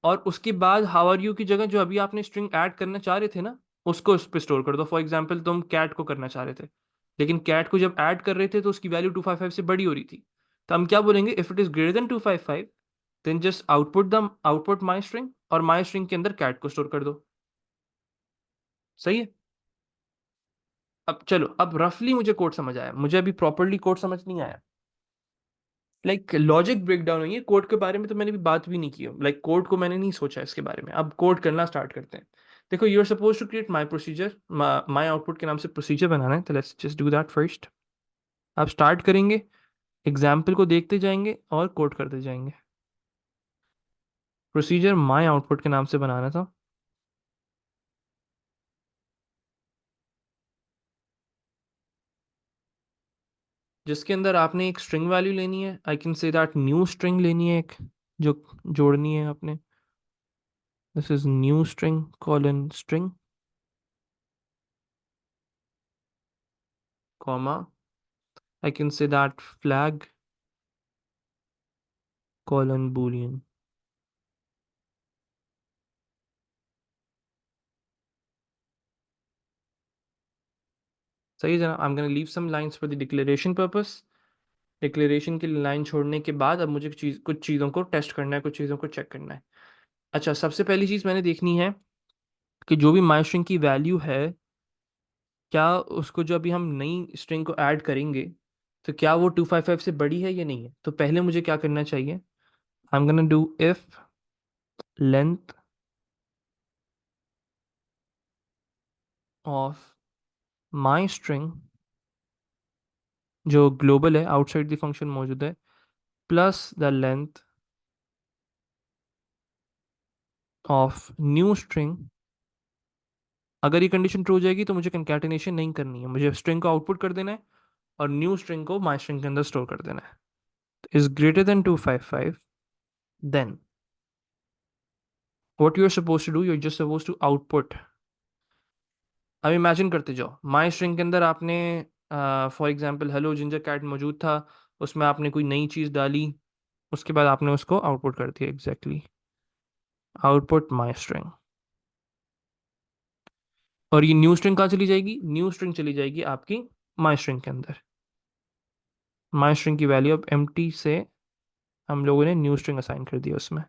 और उसके बाद हाउ आर यू की जगह जो अभी आपने स्ट्रिंग ऐड करना चाह रहे थे ना, उसको उस पर स्टोर कर दो। फॉर एग्जाम्पल तुम कैट को करना चाह रहे थे, लेकिन कैट को जब ऐड कर रहे थे तो उसकी वैल्यू 255 से बड़ी हो रही थी। तो हम क्या बोलेंगे, if it is greater than 255 then just output my string, और माई स्ट्रिंग के अंदर कैट को स्टोर कर दो। सही है। अब चलो, अब रफली मुझे कोड समझ आया, मुझे अभी प्रॉपरली कोड समझ नहीं आया। लाइक लॉजिक ब्रेक डाउन हुई है कोड के बारे में, तो मैंने भी बात भी नहीं की। लाइक कोड को मैंने नहीं सोचा इसके बारे में, अब कोड करना स्टार्ट करते हैं। देखो you are suppose to create my procedure, my output के नाम से प्रोसीजर बनाना है, तो let's just do that first. आप स्टार्ट करेंगे, एग्जाम्पल को देखते जाएंगे और कोड करते जाएंगे। प्रोसीजर माई आउटपुट के नाम से बनाना था, जिसके अंदर आपने एक स्ट्रिंग वैल्यू लेनी है, I can say that new string लेनी है एक, जो जोड़नी है आपने। This is new string colon string, comma, I can say that flag colon boolean. सही है जना, I'm gonna leave some lines for the declaration purpose. Declaration की लाइन छोड़ने के बाद अब मुझे कुछ चीज़ों को टेस्ट करना है, कुछ चीज़ों को चेक करना है। अच्छा सबसे पहली चीज़ मैंने देखनी है कि जो भी माई स्ट्रिंग की वैल्यू है, क्या उसको जो अभी हम नई स्ट्रिंग को ऐड करेंगे, तो क्या वो 255 से बड़ी है या नहीं है। तो पहले मुझे क्या करना चाहिए, I am gonna do if length of my string, जो ग्लोबल है आउटसाइड द फंक्शन मौजूद है, plus the length of new string. अगर ये कंडीशन ट्रू हो जाएगी तो मुझे कंकैटिनेशन नहीं करनी है, मुझे स्ट्रिंग को आउटपुट कर देना है और न्यू स्ट्रिंग को माई स्ट्रिंग के अंदर स्टोर कर देना है। Is greater than 255, then what you are suppose to do, you are just suppose to output. अब इमेजिन करते जाओ, माई स्ट्रिंग के अंदर आपने for example hello ginger cat मौजूद था, उसमें आपने कोई नई चीज़ डाली, उसके बाद आपने उसको आउटपुट कर दिया, एग्जैक्टली आउटपुट माई स्ट्रिंग। और ये न्यू स्ट्रिंग कहाँ चली जाएगी, न्यू स्ट्रिंग चली जाएगी आपकी माई स्ट्रिंग के अंदर। माई स्ट्रिंग की वैल्यू अब एम्प्टी से हम लोगों ने न्यू स्ट्रिंग असाइन कर दिया उसमें।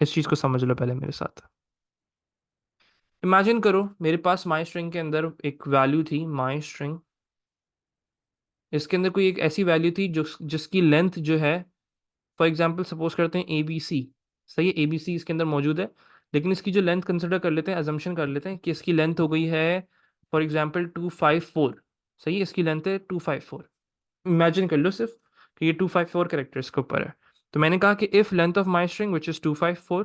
इस चीज़ को समझ लो पहले मेरे साथ। इमेजिन करो मेरे पास माई स्ट्रिंग के अंदर एक वैल्यू थी माई स्ट्रिंग, इसके अंदर कोई एक ऐसी वैल्यू थी जो जिसकी लेंथ जो है, फॉर एग्जाम्पल सपोज करते हैं ए बी सी। सही है, ए बी सी इसके अंदर मौजूद है, लेकिन इसकी जो लेंथ कंसिडर कर लेते हैं, अजम्पशन कर लेते हैं कि इसकी लेंथ हो गई है फॉर एग्जाम्पल 254। सही है, इसकी लेंथ है 254। इमेजिन कर लो सिर्फ कि ये 254 कैरेक्टर्स के ऊपर है। तो मैंने कहा कि if length of my string which is 254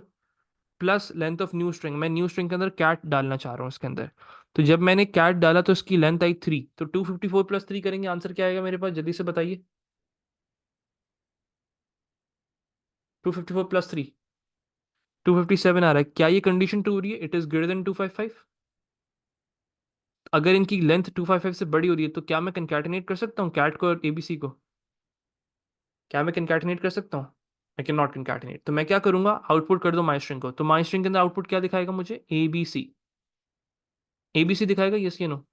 plus length of new string, मैं न्यू स्ट्रिंग के अंदर कैट डालना चाह रहा हूँ इसके अंदर। तो जब मैंने कैट डाला तो इसकी लेंथ आई 3, तो 254 प्लस 3 करेंगे, आंसर क्या आएगा मेरे पास, जल्दी से बताइए। 254 + 3 257 आ रहा है। क्या ये कंडीशन ट्रू हो रही है? It is greater than 255। अगर इनकी लेंथ 255 से बड़ी हो रही है तो क्या मैं कंकैटिनेट कर सकता हूँ कैट को और एबीसी को? क्या मैं कंकैटिनेट कर सकता हूँ? I can not concatenate. तो मैं क्या करूंगा, आउटपुट कर दो माई स्ट्रिंग को। तो माई स्ट्रिंग के अंदर आउटपुट क्या दिखाएगा मुझे? एबीसी। एबीसी दिखाएगा, यस या नो?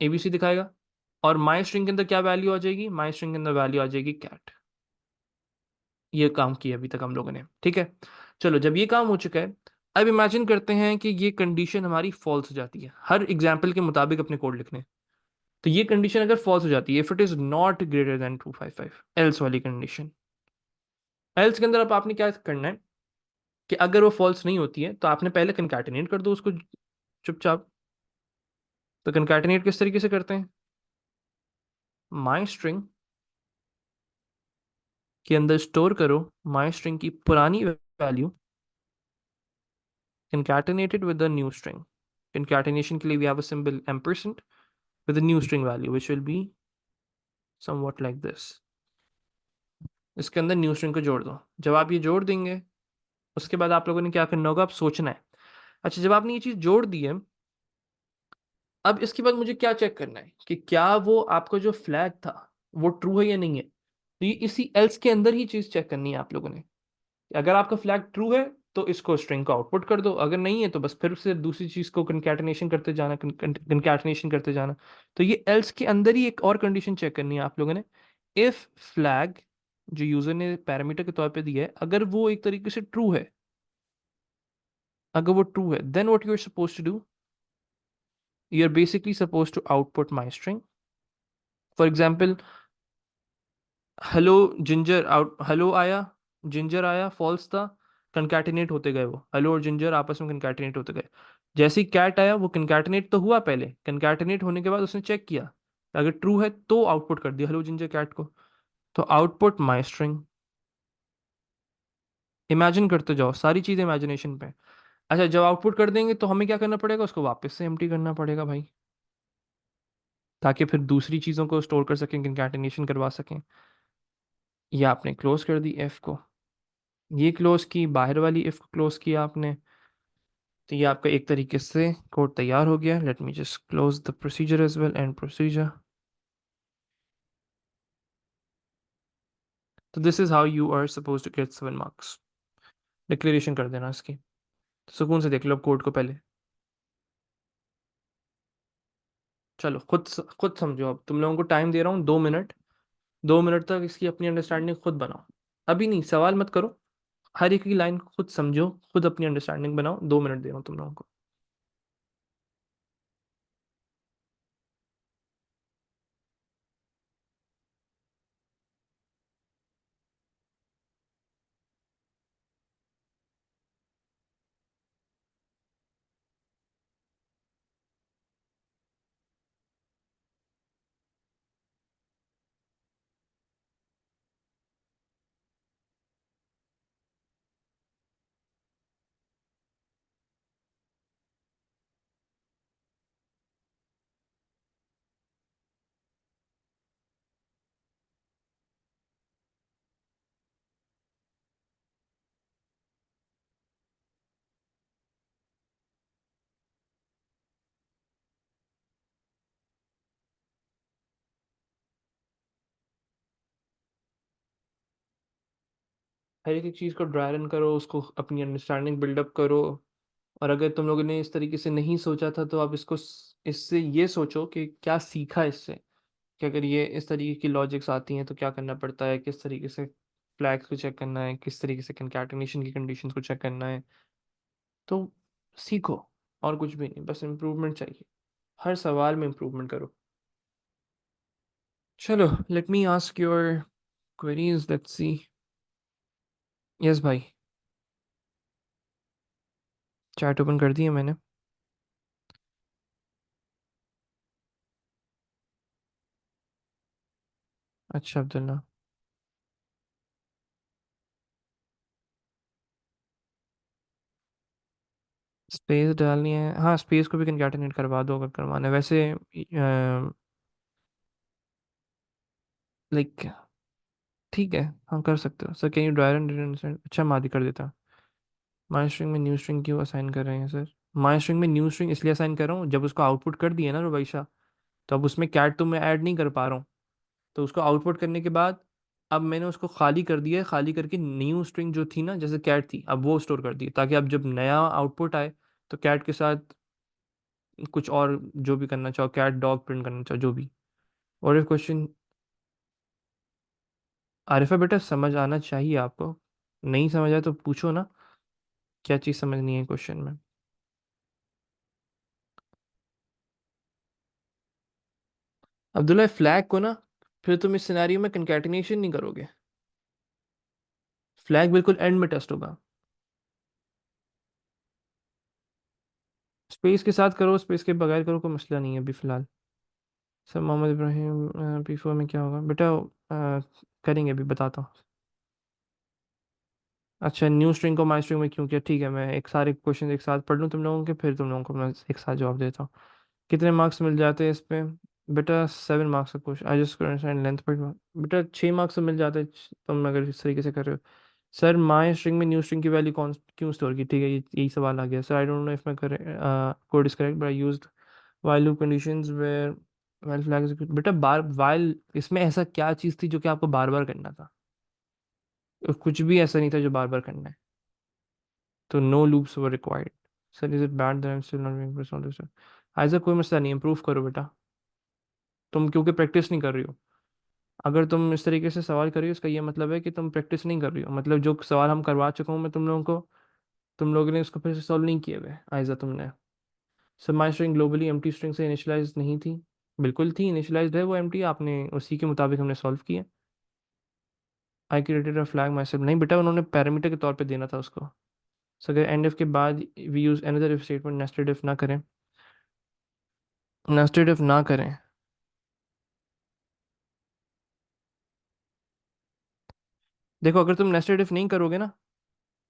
एबीसी दिखाएगा। और माई स्ट्रिंग के अंदर क्या वैल्यू आ जाएगी? माई स्ट्रिंग के अंदर वैल्यू आ जाएगी कैट। ये काम किया अभी तक हम लोगों ने, ठीक है। चलो, जब ये काम हो चुका है, अब इमेजिन करते हैं कि ये कंडीशन हमारी फॉल्स हो जाती है, हर एग्जाम्पल के मुताबिक अपने कोड लिखने। तो ये कंडीशन अगर फॉल्स हो जाती है, if it is not greater than 255, else वाली कंडीशन। एल्स के अंदर अब आपने क्या करना है कि अगर वो फॉल्स नहीं होती है तो आपने पहले कंकैटिनेट कर दो उसको चुपचाप। तो कंकैटिनेट किस तरीके से करते हैं? माई स्ट्रिंग के अंदर स्टोर करो माई स्ट्रिंग की पुरानी value, concatenated with the new string. Concatenation के लिए we have a symbol ampersand with a new string value which will be somewhat like this. इसके अंदर न्यू स्ट्रिंग को जोड़ दो। जब आप ये जोड़ देंगे, उसके बाद आप लोगों ने क्या करना होगा, आप सोचना है। अच्छा, जब आपने ये चीज़ जोड़ दी है, अब इसके बाद मुझे क्या चेक करना है कि क्या वो आपका जो फ्लैग था वो ट्रू है या नहीं है। तो ये इसी एल्स के अंदर ही चीज़ चेक करनी है आप लोगों ने। अगर आपका फ्लैग ट्रू है तो इसको स्ट्रिंग को आउटपुट कर दो, अगर नहीं है तो बस फिर से दूसरी चीज को कंकैटिनेशन करते जाना, कंकैटिनेशन करते जाना। तो ये एल्स के अंदर ही एक और कंडीशन चेक करनी है आप लोगों ने। इफ फ्लैग जो यूजर ने पैरामीटर के तौर पे दिया है, अगर वो एक तरीके से ट्रू है, अगर वो ट्रू है, then what you are suppose to do, you are basically suppose to output my string. For example, hello ginger out, hello आया, जिंजर आया, फॉल्स था, कंकैटिनेट होते गए, वो हेलो और जिंजर आपस में कंकैटिनेट होते गए। जैसे ही कैट आया, वो कंकैटिनेट तो हुआ पहले, कंकैटिनेट होने के बाद उसने चेक किया, अगर ट्रू है तो आउटपुट कर दिया हेलो जिंजर कैट को। तो आउटपुट माई स्ट्रिंग। इमेजिन करते जाओ, सारी चीज़ इमेजिनेशन पे। अच्छा, जब आउटपुट कर देंगे तो हमें क्या करना पड़ेगा, उसको वापस से एम्प्टी करना पड़ेगा भाई, ताकि फिर दूसरी चीज़ों को स्टोर कर सकें, कंकैटिनेशन करवा सकें। ये आपने क्लोज कर दी एफ को, ये क्लोज की, बाहर वाली इफ को क्लोज किया आपने। तो ये आपका एक तरीके से कोड तैयार हो गया। Let me just close the procedure as well, and procedure. तो this is how you are suppose to get 7 marks. Declaration कर देना इसकी। तो सुकून से देख लो अब कोड को पहले। चलो, खुद समझो। अब तुम लोगों को टाइम दे रहा हूँ 2 मिनट। 2 मिनट तक इसकी अपनी अंडरस्टैंडिंग खुद बनाओ। अभी नहीं, सवाल मत करो, हर एक की लाइन खुद समझो, खुद अपनी अंडरस्टैंडिंग बनाओ। 2 मिनट दे रहा हूँ तुम लोगों को। हर एक चीज़ को ड्राई रन करो, उसको अपनी अंडरस्टैंडिंग बिल्डअप करो। और अगर तुम लोगों ने इस तरीके से नहीं सोचा था तो आप इसको इससे ये सोचो कि क्या सीखा इससे, कि अगर ये इस तरीके की लॉजिक्स आती हैं तो क्या करना पड़ता है, किस तरीके से फ्लैग्स को चेक करना है, किस तरीके से कंकैटिनेशन की कंडीशंस को चेक करना है। तो सीखो, और कुछ भी नहीं, बस इम्प्रूवमेंट चाहिए। हर सवाल में इम्प्रूवमेंट करो। चलो, let me ask your queries, let's see. Yes भाई, चैट ओपन कर दी है मैंने। अच्छा अब्दुल्ला, स्पेस डालनी है, हाँ स्पेस को भी कंकैटिनेट करवा दो अगर करवाना है वैसे। लाइक ठीक है, हाँ कर सकते हो sir. Can you dryer and अच्छा मादी कर देता। माई स्ट्रिंग में न्यू स्ट्रिंग क्यों असाइन कर रहे हैं सर? माई स्ट्रिंग में न्यू स्ट्रिंग इसलिए असाइन कर रहा हूँ, जब उसको आउटपुट कर दिया ना रुबैशा, तो अब उसमें कैट तो मैं ऐड नहीं कर पा रहा हूँ। तो उसको आउटपुट करने के बाद अब मैंने उसको खाली कर दिया है, खाली करके न्यू स्ट्रिंग जो थी ना जैसे कैट थी, अब वो स्टोर कर दी, ताकि अब जब नया आउटपुट आए तो कैट के साथ कुछ और जो भी करना चाहो, कैट डॉग प्रिंट करना चाहो जो भी। और एक क्वेश्चन, आरिफा बेटा समझ आना चाहिए आपको, नहीं समझ आया तो पूछो ना, क्या चीज़ समझनी है क्वेश्चन में। अब्दुल्ला फ्लैग को ना, फिर तुम इस सिनेरियो में कंकैटिनेशन नहीं करोगे, फ्लैग बिल्कुल एंड में टेस्ट होगा। स्पेस के साथ करो, स्पेस के बगैर करो, कोई मसला नहीं है अभी फिलहाल। सर मोहम्मद इब्राहिम P4 में क्या होगा बेटा? करेंगे अभी बताता हूँ। अच्छा, न्यू स्ट्रिंग को माई स्ट्रिंग में क्यों किया? ठीक है, मैं एक सारे क्वेश्चन एक साथ पढ़ लूँ तुम लोगों के, फिर तुम लोगों को मैं एक साथ जवाब देता हूँ। कितने मार्क्स मिल जाते हैं इस पे? बेटा 7 मार्क्स का question, I just understand length पर। बेटा 6 मार्क्स तो मिल जाते हैं तुम अगर इस तरीके से कर रहे हो। सर माई स्ट्रिंग में न्यू स्ट्रिंग की वैल्यू कौन क्यों स्टोर की? ठीक है, यही सवाल आ गया sir. I don't know if my code is correct but I used while loop conditions where while flag execute। बेटा बार while इसमें ऐसा क्या चीज़ थी जो कि आपको बार बार करना था? कुछ भी ऐसा नहीं था जो बार बार करना है, तो no loops were required. Sir is it bad that I am still not being press on this? ऐसा कोई मसला नहीं, इम्प्रूव करो बेटा। तुम क्योंकि प्रैक्टिस नहीं कर रही हो। अगर तुम इस तरीके से सवाल कर रही हो इसका ये मतलब है कि तुम प्रैक्टिस नहीं कर रही हो, मतलब जो सवाल हम करवा चुका हूँ मैं तुम लोगों को, तुम लोगों ने उसको फिर से सॉल्व नहीं किए हुए आयजा तुमने। Sir my string globally empty string से इनिशियलाइज नहीं थी? बिल्कुल थी, इनिशियलाइज्ड है वो एम्प्टी, आपने उसी के मुताबिक हमने सॉल्व किया। I created a flag my self, नहीं बेटा उन्होंने पैरामीटर के तौर पे देना था उसको। सो अगर एंड इफ के बाद we use another if statement, nested if ना करें, नेस्टेड इफ ना करें। देखो अगर तुम नेस्टेड इफ नहीं करोगे ना,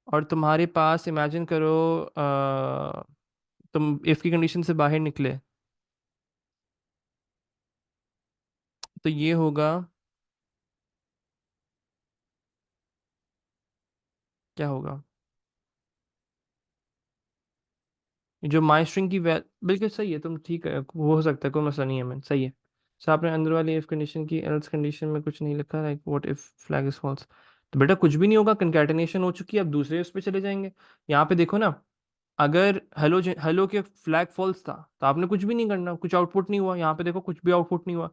और तुम्हारे पास इमेजिन करो तुम इफ की कंडीशन से बाहर निकले, तो ये होगा, क्या होगा? जो माई स्ट्रिंग की बिल्कुल सही है, तुम ठीक है, वो हो सकता है, कोई मसला नहीं है, मैं सही है। सो आपने अंदर वाली इफ कंडीशन की एल्स कंडीशन में कुछ नहीं लिखा, like what if flag is false. तो बेटा कुछ भी नहीं होगा, कंकैटिनेशन हो चुकी है, अब दूसरे उस पे चले जाएंगे। यहाँ पे देखो ना, अगर हेलो हेलो के फ्लैग फॉल्स था तो आपने कुछ भी नहीं करना, कुछ आउटपुट नहीं हुआ। यहाँ पे देखो कुछ भी आउटपुट नहीं हुआ।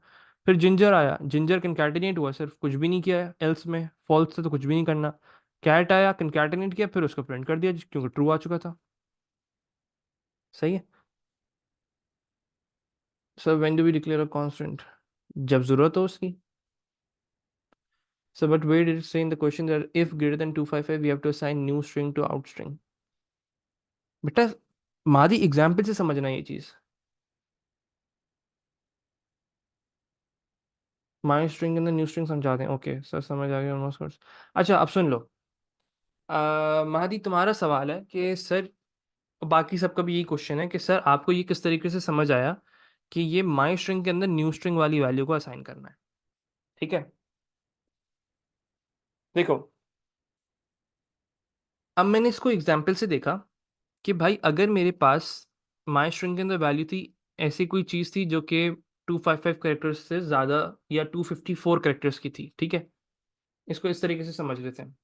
फिर जिंजर आया, जिंजर कंकैटिनेट हुआ, सिर्फ कुछ भी नहीं किया है एल्स में, फॉल्स था तो कुछ भी नहीं करना। कैट आया, कंकैटिनेट किया, फिर उसको प्रिंट कर दिया क्योंकि ट्रू आ चुका था। सही है। Sir when do we declare a constant? जब जरूरत हो उसकी। Sir but where did it say in the question that if greater than 255 we have to assign new string to out string? बेटा मादी एग्जाम्पल से समझना ये चीज। माई स्ट्रिंग के अंदर न्यू स्ट्रिंग समझा दें, ओके सर समझ आ गया ऑलमोस्ट। अच्छा अब सुन लो, महादी तुम्हारा सवाल है कि सर, बाकी सबका भी यही क्वेश्चन है कि सर आपको ये किस तरीके से समझ आया कि ये माई स्ट्रिंग के अंदर न्यू स्ट्रिंग वाली वैल्यू को असाइन करना है? ठीक है, देखो अब मैंने इसको एग्जाम्पल से देखा कि भाई अगर मेरे पास माई स्ट्रिंग के अंदर वैल्यू थी, ऐसी कोई चीज़ थी जो कि 255 कैरेक्टर्स से ज़्यादा या 254 कैरेक्टर्स की थी, ठीक है, इसको इस तरीके से समझ लेते हैं।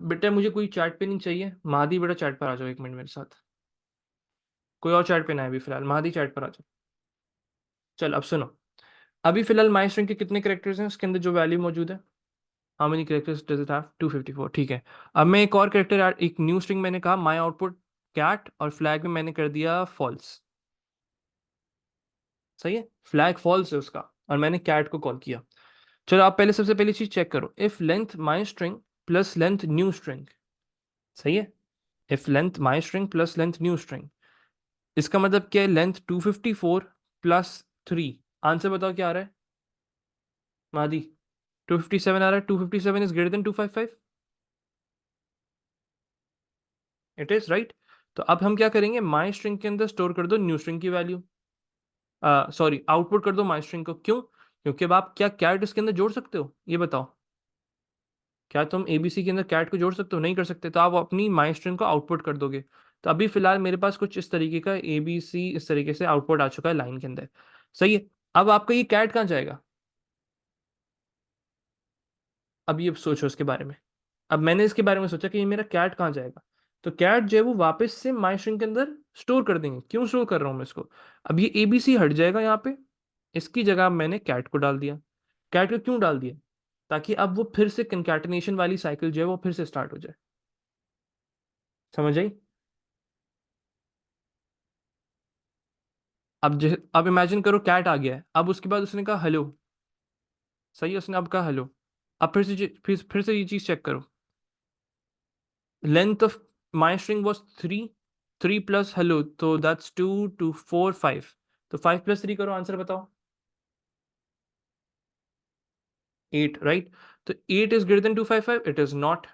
बेटा मुझे कोई चैट पे नहीं चाहिए, महादी बेटा चैट पर आ जाओ 1 मिनट मेरे साथ। कोई और चैट पे ना है अभी फिलहाल, महादी चैट पर आ जाओ। चल अब सुनो, अभी फिलहाल माई स्ट्रिंग के कितने कैरेक्टर्स हैं उसके अंदर जो वैल्यू मौजूद है? How many characters does it have? 254, ठीक है। अब मैं एक और कैरेक्टर, एक न्यू स्ट्रिंग मैंने कहा माई आउटपुट कैट, और फ्लैग में मैंने कर दिया फॉल्स। सही है, फ्लैग फॉल्स है उसका, और मैंने कैट को कॉल किया। चलो आप पहले सबसे पहली चीज चेक करो, if length my string plus length new string. सही है, if length my string plus length new string, इसका मतलब क्या है? Length 254 plus 3। आंसर बताओ क्या आ रहा है मादी? 257 आ रहा है। 257 is greater than 255। It is right. तो अब हम क्या करेंगे, माई स्ट्रिंग के अंदर स्टोर कर दो न्यू स्ट्रिंग की वैल्यू, सॉरी आउटपुट कर दो माई स्ट्रिंग को। क्यों? क्योंकि अब आप क्या कैरेट इसके अंदर जोड़ सकते हो ये बताओ? क्या तुम एबीसी के अंदर कैट को जोड़ सकते हो? नहीं कर सकते, तो आप अपनी माई स्ट्रिंग को आउटपुट कर दोगे। तो अभी फिलहाल मेरे पास कुछ इस तरीके का एबीसी इस तरीके से आउटपुट आ चुका है लाइन के अंदर। सही है। अब आपका ये कैट कहाँ जाएगा? अब ये सोचो इसके बारे में। अब मैंने इसके बारे में सोचा कि ये मेरा कैट कहाँ जाएगा। तो कैट जो है वो वापस से माई स्ट्रिंग के अंदर स्टोर कर देंगे। क्यों स्टोर कर रहा हूँ मैं इसको? अब ये एबीसी हट जाएगा यहाँ पे, इसकी जगह मैंने कैट को डाल दिया। कैट को क्यों डाल दिया? ताकि अब वो फिर से कंकैटिनेशन वाली साइकिल जो है वो फिर से स्टार्ट हो जाए। समझ आई? अब इमेजिन करो कैट आ गया है, अब उसके बाद उसने कहा हेलो। सही है, उसने अब कहा हेलो। अब फिर से ये चीज चेक करो। Length of my string was 3, 3 plus hello, तो दैट्स 2 2 4 5। तो 5 + 3 करो, आंसर बताओ। 8, राइट? तो 8 is greater than 255? It is not.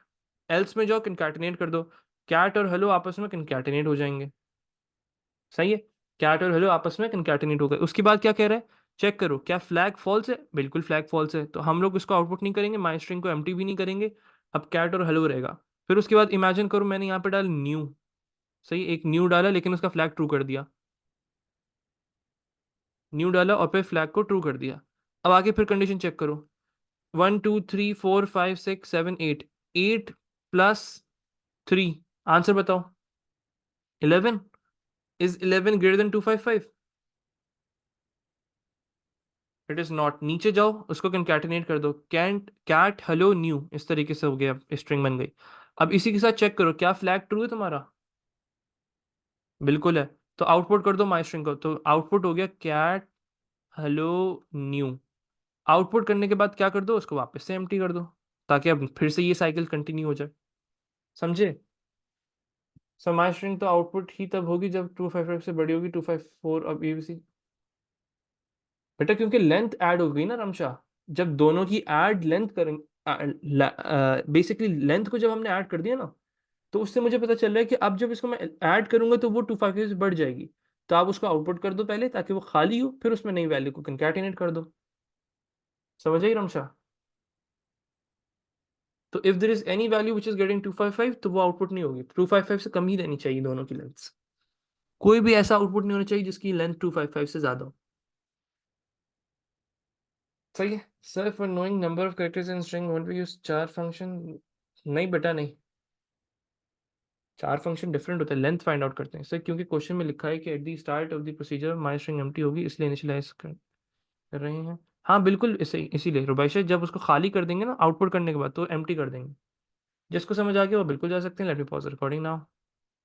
Else में जाओ, कंकैटिनेट कर दो। कैट और हेलो आपस में कंकैटिनेट हो जाएंगे। सही है। कैट और हेलो आपस में कंकैटिनेट हो गए। उसके बाद क्या कह रहा है? चेक करो क्या फ्लैग फॉल्स है। बिल्कुल फ्लैग फॉल्स है, तो हम लोग इसको आउटपुट नहीं करेंगे, माई स्ट्रिंग को एम्प्टी भी नहीं करेंगे। अब कैट और हेलो रहेगा। फिर उसके बाद इमेजिन करो मैंने यहाँ पे डाल न्यू। सही, एक न्यू डाला लेकिन उसका फ्लैग ट्रू कर दिया। न्यू डाला और फिर फ्लैग को ट्रू कर दिया। अब आगे फिर कंडीशन चेक करो। 1 2 3 4 5 6 7 8। 8 + 3, आंसर बताओ। 11। Is 11 greater than 255? It is not. नीचे जाओ, उसको कंकैटिनेट कर दो। कैंट कैट हेलो न्यू, इस तरीके से हो गया, स्ट्रिंग बन गई। अब इसी के साथ चेक करो क्या फ्लैग ट्रू है तुम्हारा? बिल्कुल है। तो आउटपुट कर दो माई स्ट्रिंग को, तो आउटपुट हो गया कैट हेलो न्यू। आउटपुट करने के बाद क्या कर दो, उसको वापस से एम्प्टी कर दो, ताकि अब फिर से ये साइकिल कंटिन्यू हो जाए। समझे? सो माई स्ट्रिंग तो आउटपुट ही तब होगी जब 255 से बड़ी होगी 254। अब ये बेटा क्योंकि लेंथ ऐड हो गई ना रमशा। जब दोनों की ऐड लेंथ करेंगे, बेसिकली लेंथ को जब हमने ऐड कर दिया ना, तो उससे मुझे पता चल रहा है कि अब जब इसको मैं ऐड करूंगा तो वो 255 से बढ़ जाएगी। तो आप उसको आउटपुट कर दो पहले, ताकि वो खाली हो, फिर उसमें नई वैल्यू को कंकैटिनेट कर दो। समझ आई रमशा? तो if there is any value which is getting 255, तो वो आउटपुट नहीं होगी। 255 से कम ही रहनी चाहिए दोनों की लेंथ। कोई भी ऐसा आउटपुट नहीं होना चाहिए जिसकी लेंथ 255 से ज्यादा हो। सही है सर। For knowing number of characters in string won't we use char function? नहीं बेटा नहीं। चार फंक्शन डिफरेंट होता है, लेंथ फाइंड आउट करते हैं सर, क्योंकि क्वेश्चन में लिखा है कि at the start of the procedure my string empty होगी, इसलिए इनिशियलाइज कर रहे हैं। हाँ बिल्कुल, इसीलिए रुबाइशा जब उसको खाली कर देंगे ना आउटपुट करने के बाद, तो एम्प्टी कर देंगे। जिसको समझ आ गया वो बिल्कुल जा सकते हैं। Late me pause recording now.